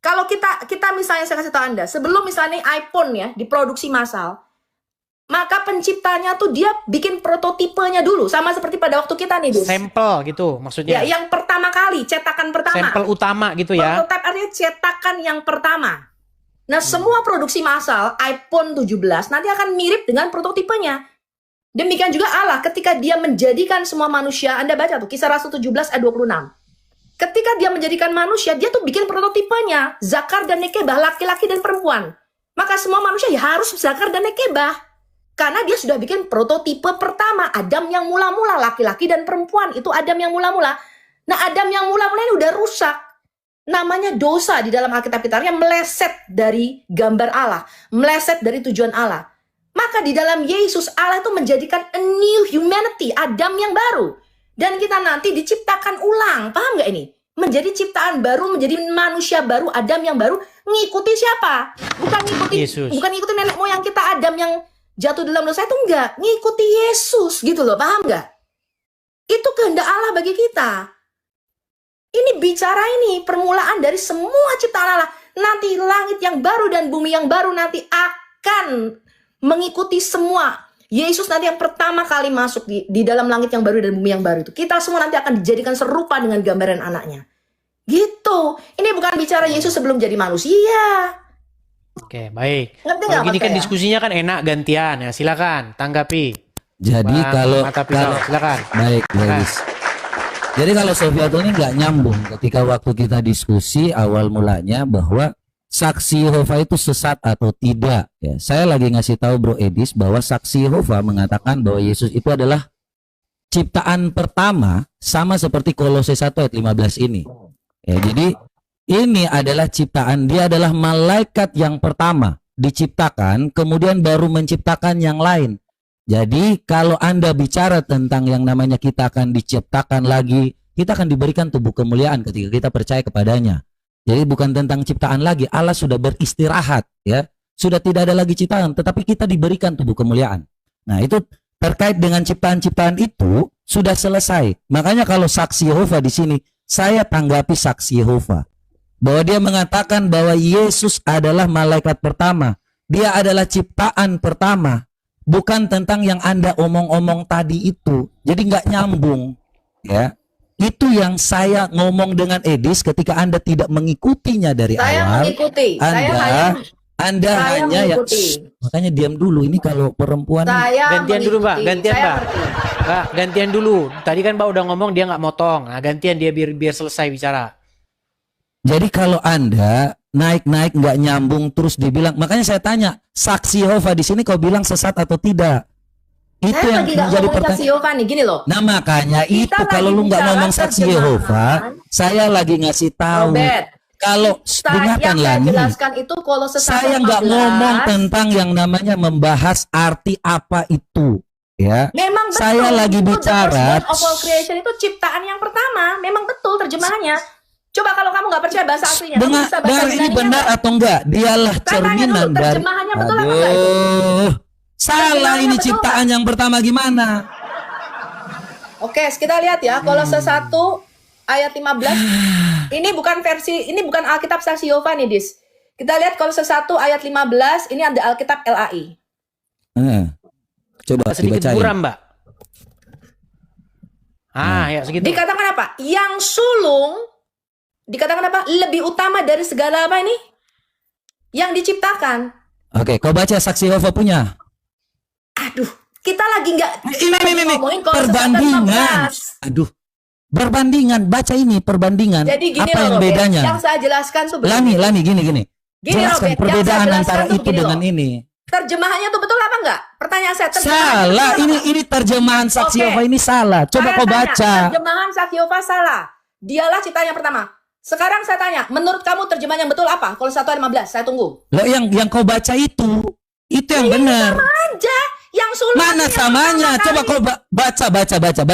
Kalau kita misalnya saya kasih tahu Anda, sebelum misalnya iPhone ya diproduksi massal, maka penciptanya tuh dia bikin prototipenya dulu, sama seperti pada waktu kita nih, Dis. Sampel gitu maksudnya. Ya, yang pertama kali, cetakan pertama. Sampel utama gitu ya. Prototype artinya cetakan yang pertama. Nah, semua produksi massal iPhone 17 nanti akan mirip dengan prototipenya. Demikian juga Allah ketika dia menjadikan semua manusia, Anda baca tuh Kisah Rasul 17 ayat 26. Ketika dia menjadikan manusia, dia tuh bikin prototipenya, zakar dan nekebah, laki-laki dan perempuan. Maka semua manusia ya harus zakar dan nekebah. Karena dia sudah bikin prototipe pertama, Adam yang mula-mula, laki-laki dan perempuan. Itu Adam yang mula-mula. Nah, Adam yang mula-mula ini udah rusak. Namanya dosa di dalam Alkitab kita, artinya meleset dari gambar Allah, meleset dari tujuan Allah. Maka di dalam Yesus, Allah itu menjadikan a new humanity, Adam yang baru. Dan kita nanti diciptakan ulang, paham nggak ini? Menjadi ciptaan baru, menjadi manusia baru, Adam yang baru. Ngikuti siapa? Bukan ngikuti Yesus. Bukan ngikuti nenek moyang kita, Adam yang jatuh dalam dosa itu enggak. Ngikuti Yesus gitu loh, paham nggak? Itu kehendak Allah bagi kita. Ini bicara ini, permulaan dari semua ciptaan Allah. Nanti langit yang baru dan bumi yang baru nanti akan mengikuti semua. Yesus nanti yang pertama kali masuk di dalam langit yang baru dan bumi yang baru itu. Kita semua nanti akan dijadikan serupa dengan gambaran anaknya. Gitu. Ini bukan bicara Yesus sebelum jadi manusia. Oke, baik. Ngerti Kalau nggak gini maksud kan saya? diskusinya kan enak gantian ya. Silakan tanggapi. Jadi Bang kalau Mata Pisau, silakan. baik, ladies. Jadi kalau Sofiatul ini nggak nyambung ketika waktu kita diskusi awal mulanya bahwa saksi Yehova itu sesat atau tidak. Ya, saya lagi ngasih tahu Bro Edis bahwa saksi Yehova mengatakan bahwa Yesus itu adalah ciptaan pertama, sama seperti Kolose 1 ayat 15 ini. Ya, jadi ini adalah ciptaan, dia adalah malaikat yang pertama diciptakan, kemudian baru menciptakan yang lain. Jadi kalau Anda bicara tentang yang namanya kita akan diciptakan lagi, kita akan diberikan tubuh kemuliaan ketika kita percaya kepadanya. Jadi bukan tentang ciptaan lagi, Allah sudah beristirahat, ya, sudah tidak ada lagi ciptaan, tetapi kita diberikan tubuh kemuliaan. Nah, itu terkait dengan ciptaan-ciptaan itu sudah selesai. Makanya kalau saksi Yehova di sini, saya tanggapi saksi Yehova bahwa dia mengatakan bahwa Yesus adalah malaikat pertama, dia adalah ciptaan pertama, bukan tentang yang Anda omong-omong tadi itu. Jadi nggak nyambung, ya. Itu yang saya ngomong dengan Edis ketika Anda tidak mengikutinya dari Saya awal. mengikuti. Anda Saya hanya ya, mengikuti. makanya diam dulu. Ini kalau perempuan Gantian dulu, Mbak. Gantian, Saya Mbak. ngerti. Mbak, gantian dulu. Tadi kan Mbak udah ngomong dia nggak motong. Nah, gantian dia biar selesai bicara. Jadi kalau Anda naik-naik nggak nyambung terus dibilang, makanya saya tanya, saksi Yehova di sini kau bilang sesat atau tidak? Itu Saya yang lagi nggak menjadi ngomongin saksi pertanyaan. Yehova nih, gini loh. Nah makanya Kita itu lagi kalau lu nggak bicara ngomong saksi terjemahan. Yehova, saya lagi ngasih tahu. Robert, Kalau dengarkan yang saya Lani, jelaskan itu Kolose 1 saya nggak ngomong tentang yang namanya membahas arti apa itu, ya. Memang betul. Saya lagi Itu the bicara- first of all creation itu ciptaan yang pertama. Memang betul terjemahannya. Coba kalau kamu nggak percaya bahasa aslinya, kamu Dengar, bisa baca dengar ini Yunaninya benar nggak? atau enggak? Dialah Saya tanya cerminan dulu, dari. terjemahannya betul apa enggak itu? Aduh, salah Terjemahannya ini betul ciptaan yang pertama gimana? Oke, kita lihat ya, Kolose 1 ayat 15. Ini bukan versi, ini bukan Alkitab Saksi Yehova nih, Dis. Kita lihat Kolose 1 ayat 15, ini ada Alkitab LAI. Coba Sedikit dibacain. buram, Mbak. Ya segitu. Dikatakan apa? Yang sulung, dikatakan apa? Lebih utama dari segala apa ini? Yang diciptakan. Oke, kau baca saksi Yehova punya. Aduh, kita lagi nggak Ini ngomongin Kolose 1 ayat perbandingan. 15. Aduh, perbandingan. Baca ini perbandingan. Jadi gini apa loh, yang Robert, bedanya? yang saya jelaskan tuh begini. Lani, gini. Gini, Jelaskan Robert, perbedaan yang saya jelaskan antara tuh itu begini dengan loh. ini. Terjemahannya tuh betul apa enggak? Pertanyaan saya, terjemahannya Salah, betul apa? ini terjemahan saksi Oke. Yehova ini salah. Coba Saya kau tanya, baca. terjemahan Saksi Yehova salah. Dialah ciptaan yang pertama. Sekarang saya tanya, menurut kamu terjemahan yang betul apa? Kalau 1 ayat 15, saya tunggu. Loh, yang kau baca itu yang benar. Aja, yang sulung Mana itu yang samanya? pertama Coba kali. kau baca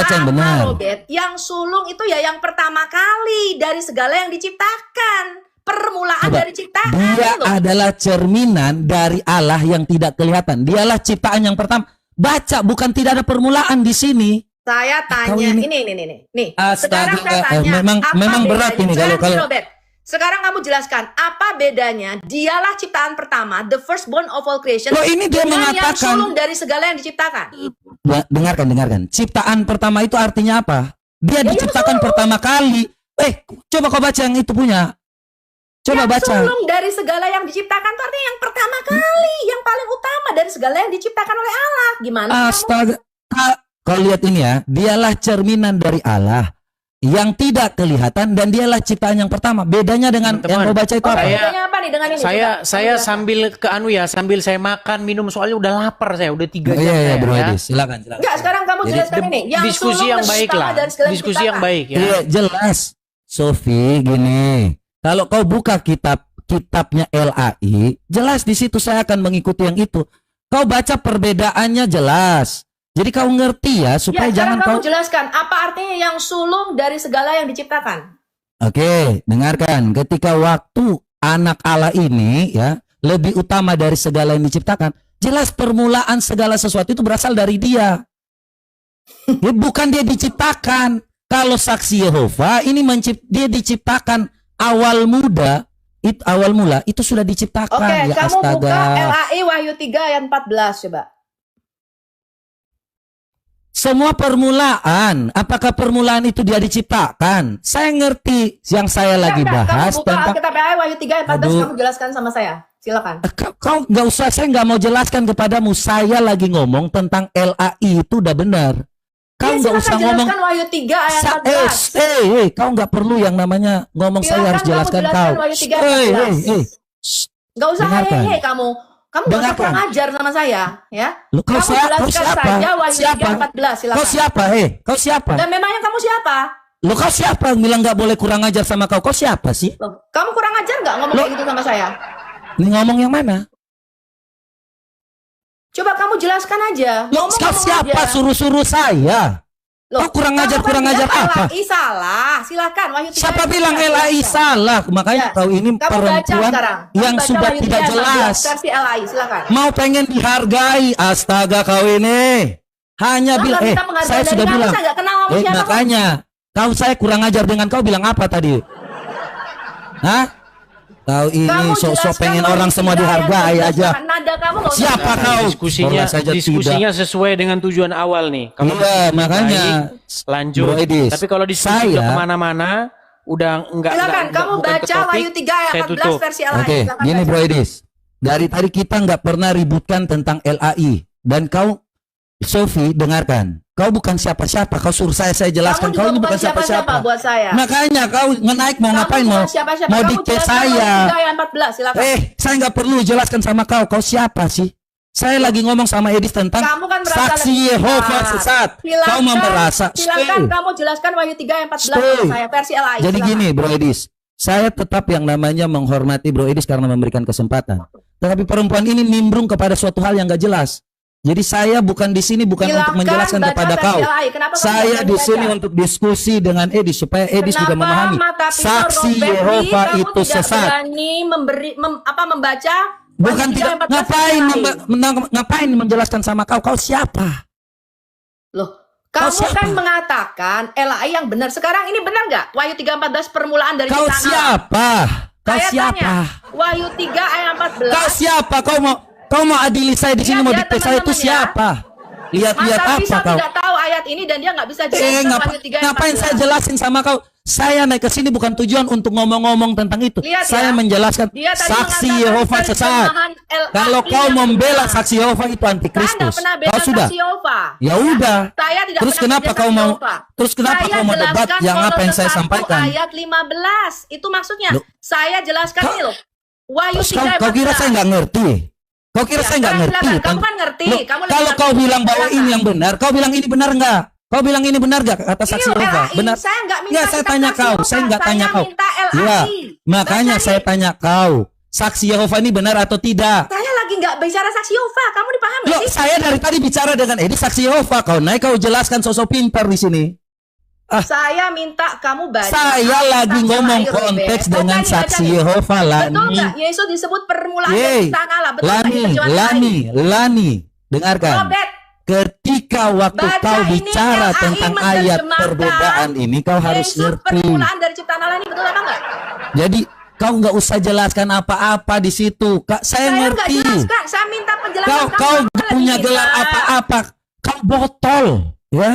yang Apa, benar. Robert? Yang sulung itu ya yang pertama kali dari segala yang diciptakan. Permulaan Coba. dari ciptaan. Dia loh. adalah cerminan dari Allah yang tidak kelihatan. Dialah ciptaan yang pertama. Baca, bukan tidak ada permulaan di sini. Saya Kau tanya, ini- ini. Nih, Astaga, sekarang saya tanya, memang apa berat bedanya? ini Sekarang kalau- Robert, Sekarang kamu jelaskan apa bedanya dialah ciptaan pertama, the firstborn of all creation, Loh, ini dia dengan yang mengatakan- sulung dari segala yang diciptakan. Dengarkan. Ciptaan pertama itu artinya apa? Dia diciptakan pertama kali. Coba kau baca yang itu punya. Coba Yang baca. sulung dari segala yang diciptakan itu artinya yang pertama kali, yang paling utama dari segala yang diciptakan oleh Allah. Gimana kamu? Astaga. Kau lihat ini ya. Dialah cerminan dari Allah yang tidak kelihatan dan dialah ciptaan yang pertama. Bedanya dengan Teman-teman, yang kau baca itu apa? Bedanya apa nih dengan ini? Saya sambil ke sambil saya makan minum soalnya udah lapar saya, udah 3 jam Iya, saya, Bro ya. Edis. Silakan. Enggak, sekarang kamu Jadi, jelaskan ini. Yang Diskusi sulung yang lebih baik utama lah. dari segala yang Diskusi yang diciptakan. baik ya. Iya, jelas. Sofi, gini. Kalau kau buka kitabnya LAI, jelas di situ saya akan mengikuti yang itu. Kau baca perbedaannya jelas. Jadi kau ngerti ya, supaya Ya, jangan sekarang kau. kamu jelaskan apa artinya yang sulung dari segala yang diciptakan. Oke, dengarkan. Ketika waktu anak Allah ini ya lebih utama dari segala yang diciptakan, jelas permulaan segala sesuatu itu berasal dari dia. Ya, bukan dia diciptakan. Kalau saksi Yehova ini dia diciptakan awal mula itu sudah diciptakan. Oke, Ya kamu astaga. buka LAI Wahyu 3 ayat 14 coba. Semua permulaan, apakah permulaan itu dia diciptakan? Saya ngerti yang saya lagi bahas Kamu buka tentang. Alkitab LAI Wahyu 3 ayat 14, Aduh. kamu jelaskan sama saya. Silakan. Kau nggak usah, saya nggak mau jelaskan kepadamu. Saya lagi ngomong tentang LAI itu udah benar. Kau Ya, nggak usah silakan ngomong. jelaskan Wahyu 3 ayat 14. Kau nggak perlu yang namanya ngomong. Silakan Saya harus kamu jelaskan jelaskan kau. Wahyu 3 ayat 14. Nggak usah Dengarkan. hehe kamu. Kamu nggak usah Dengarkan. kurang ajar sama saya, ya. Loh, kau Kamu siapa? jelaskan saja Wahyu 3 ayat 14, silakan. Kau siapa? Kau siapa? Dan memangnya kamu siapa? Lo kau siapa? Bilang nggak boleh kurang ajar sama kau. Kau siapa sih? Loh, kamu kurang ajar nggak ngomong Loh. kayak gitu sama saya? Ini ngomong yang mana? Coba kamu jelaskan aja. Lo kau siapa? aja. Suruh-suruh saya. Loh, Kau kurang kamu ajar, kan kurang bilang ajar apa? LAI salah. Silakan Wahyu 3 Siapa ayat bilang 14, LAI silakan. salah? Makanya Ya. kau ini Kamu baca perempuan sekarang. yang Baca sudah Wahyu tidak 3 ayat 14 jelas. versi LAI, silakan. Mau pengen dihargai. Astaga kau ini. Hanya Kamu bilang, nggak minta penghargaan saya dari sudah kamu, bilang. saya nggak kenal kamu siapa kok. Makanya, saya kurang ajar dengan kau bilang apa tadi? Hah? Kau ini Kamu sok-sok jelaskan pengen Wahyu orang 3 semua ayat dihargai 14, aja. Nada kamu nggak usah Siapa bilang. kau? Diskusinya Orang saja diskusinya sesuai dengan tujuan awal nih. Kalau Iya, diskusi makanya. baik, lanjut. Bro Edis, Tapi kalau diskusi udah kemana-mana, udah enggak. Silakan kamu bukan ke baca topik, Wahyu 3 ayat saya 14 tutup. versi LAI. Oke, Silakan gini baca. Bro Edis. Dari tadi kita nggak pernah ributkan tentang LAI. Dan kau, Sofi, dengarkan. Kau bukan siapa-siapa. Kau suruh saya jelaskan. Kamu juga Kau ini bukan bukan siapa-siapa siapa-siapa. buat saya. Makanya kau ngenaik mau Kamu ngapain? bukan Mau siapa-siapa. mau Kamu dikte jelaskan saya. Wahyu 3 ayat 14, silakan. Saya nggak perlu jelaskan sama kau. Kau siapa sih? Saya lagi ngomong sama Edis tentang Kamu kan merasa saksi lebih Yehova pintar. sesat. Silakan, Kau mau merasa. Silakan Stay. kamu jelaskan Wahyu 3 ayat 14 Stay. sama saya versi LAI. Jadi silakan. gini Bro Edis, saya tetap yang namanya menghormati Bro Edis karena memberikan kesempatan. Tetapi perempuan ini nimbrung kepada suatu hal yang gak jelas. Jadi saya bukan di sini bukan Silakan untuk menjelaskan baca kepada versi kau. LAI. Kenapa kamu Saya nggak di berani sini baca? untuk diskusi dengan Edis supaya Edis juga memahami. Mata Pisau Saksi Robert Yehova Lee, itu kamu tidak sesat. berani membaca Bukan Wahyu 3 tidak ayat 14 ngapain versi LAI. ngapain menjelaskan sama kau. Kau siapa? Loh, kamu siapa? kan mengatakan LAI yang benar. Sekarang ini benar nggak? Wahyu 3:14 permulaan dari Kau ciptaan Allah. siapa? Kau Saya siapa? tanya, Wahyu 3 ayat 14. Kau siapa? Kau mau adili saya di sini, mau Lihat ya, dikte saya itu teman-teman ya. siapa? Lihat-lihat Masa apa Pisau kau? tidak tahu ayat ini dan dia nggak bisa jelaskan Wahyu 3 ayat ngapain 14. saya jelasin sama kau? Saya naik ke sini bukan tujuan untuk ngomong-ngomong tentang itu. Lihat Saya ya. menjelaskan Dia tadi saksi mengatakan Yehova sesat. terjemahan LAI Kalau kau yang membela benar. saksi Yehova itu Saya antikristus. nggak pernah bela Kau sudah. saksi Yehova. Ya udah. Saya tidak Terus pernah kenapa bela kau saksi mau? Yehova. Terus kenapa Saya kau mau debat jelaskan yang apa yang saya Kolose 1 sampaikan? Ayat 15. Itu maksudnya. Loh. Saya jelaskan Kau- ini loh. Wahyu Terus 3 ayat kau kira 14. saya nggak ngerti? Kau kira Ya, saya nggak silakan, ngerti? silakan. Kamu kan ngerti. Loh, Kamu lebih kalau ngerti. kau bilang bahwa Silakan. ini yang benar, kau bilang ini benar nggak? Kau bilang ini benar gak kata Ini saksi loh, Yehova? LAI. Benar? Saya nggak minta Nggak, saya kitab tanya saksi kau. Yehova. Saya nggak tanya kau. minta LAI. Iya. Makanya Baca saya nih. tanya kau. Saksi Yehova ini benar atau tidak? Saya lagi nggak bicara saksi Yehova. Kamu dipahami Loh, sih? saya dari tadi bicara dengan Edi saksi Yehova. Kau naik kau jelaskan sosok pintar di sini. Saya minta kamu baca. Saya lagi Kitab ngomong LAI, konteks Robert. dengan Bukan saksi dibaca nih. Yehova Betul Lani. nggak? Yesus disebut permulaan Yeay. dari ciptaan Allah. Betul nggak? Lani, Di terjemahan lain. Lani. Dengarkan. Robert, Ketika waktu Baca kau ini, bicara LAI tentang ayat menerjemahkan perbedaan ini, kau harus Yesus ngerti. permulaan dari ciptaan Allah ini betul apa enggak? Jadi Kau nggak usah jelaskan apa-apa di situ. Kak, saya Saya nggak ngerti. jelas, Kak. Saya minta penjelasan. Kau Kamu nggak lagi punya minta. gelar apa-apa. Kau botol, ya.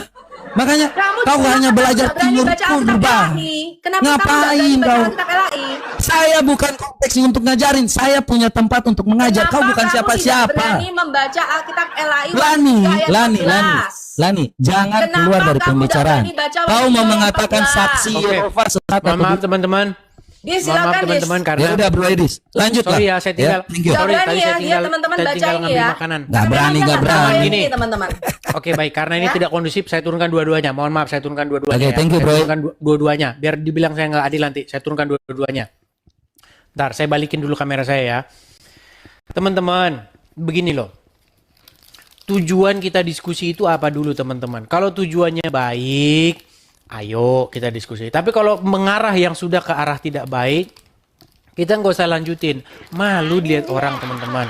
Makanya Kamu kau kenapa hanya belajar nggak berani timur baca Alkitab purba. LAI? Kenapa kamu nggak Ngapain berani baca kau? Alkitab LAI? Saya bukan konteksnya untuk ngajarin. Saya punya tempat untuk mengajar. Kau Kenapa bukan kamu tidak siapa-siapa. berani membaca Alkitab LAI Lani, ayat Lani, 14? Lani, jangan Kenapa keluar dari kamu pembicaraan. tidak berani baca Kau mau Wahyu mengatakan 14? saksi Oke. Yehova sesat Mohon atau maaf teman-teman. Dia Mohon maaf silakan teman-teman Des. karena Ya udah Bro Edis, lanjutlah. sorry ya saya tinggal. thank you. Nggak Sorry, berani tadi ya, saya dia tinggal, teman-teman saya baca tinggal ini ngambil ya. makanan. Nggak berani, nggak berani. Ini teman-teman. Oke baik, karena ini Ya. tidak kondusif, saya turunkan dua-duanya. Mohon maaf, saya turunkan dua-duanya. Oke, ya. thank you, Saya bro. turunkan dua-duanya. Biar dibilang saya nggak adil nanti, saya turunkan dua-duanya. Ntar saya balikin dulu kamera saya ya. Teman-teman, begini loh. Tujuan kita diskusi itu apa dulu teman-teman? Kalau tujuannya baik, ayo kita diskusi. Tapi kalau mengarah yang sudah ke arah tidak baik, kita nggak usah lanjutin. Malu lihat orang teman-teman.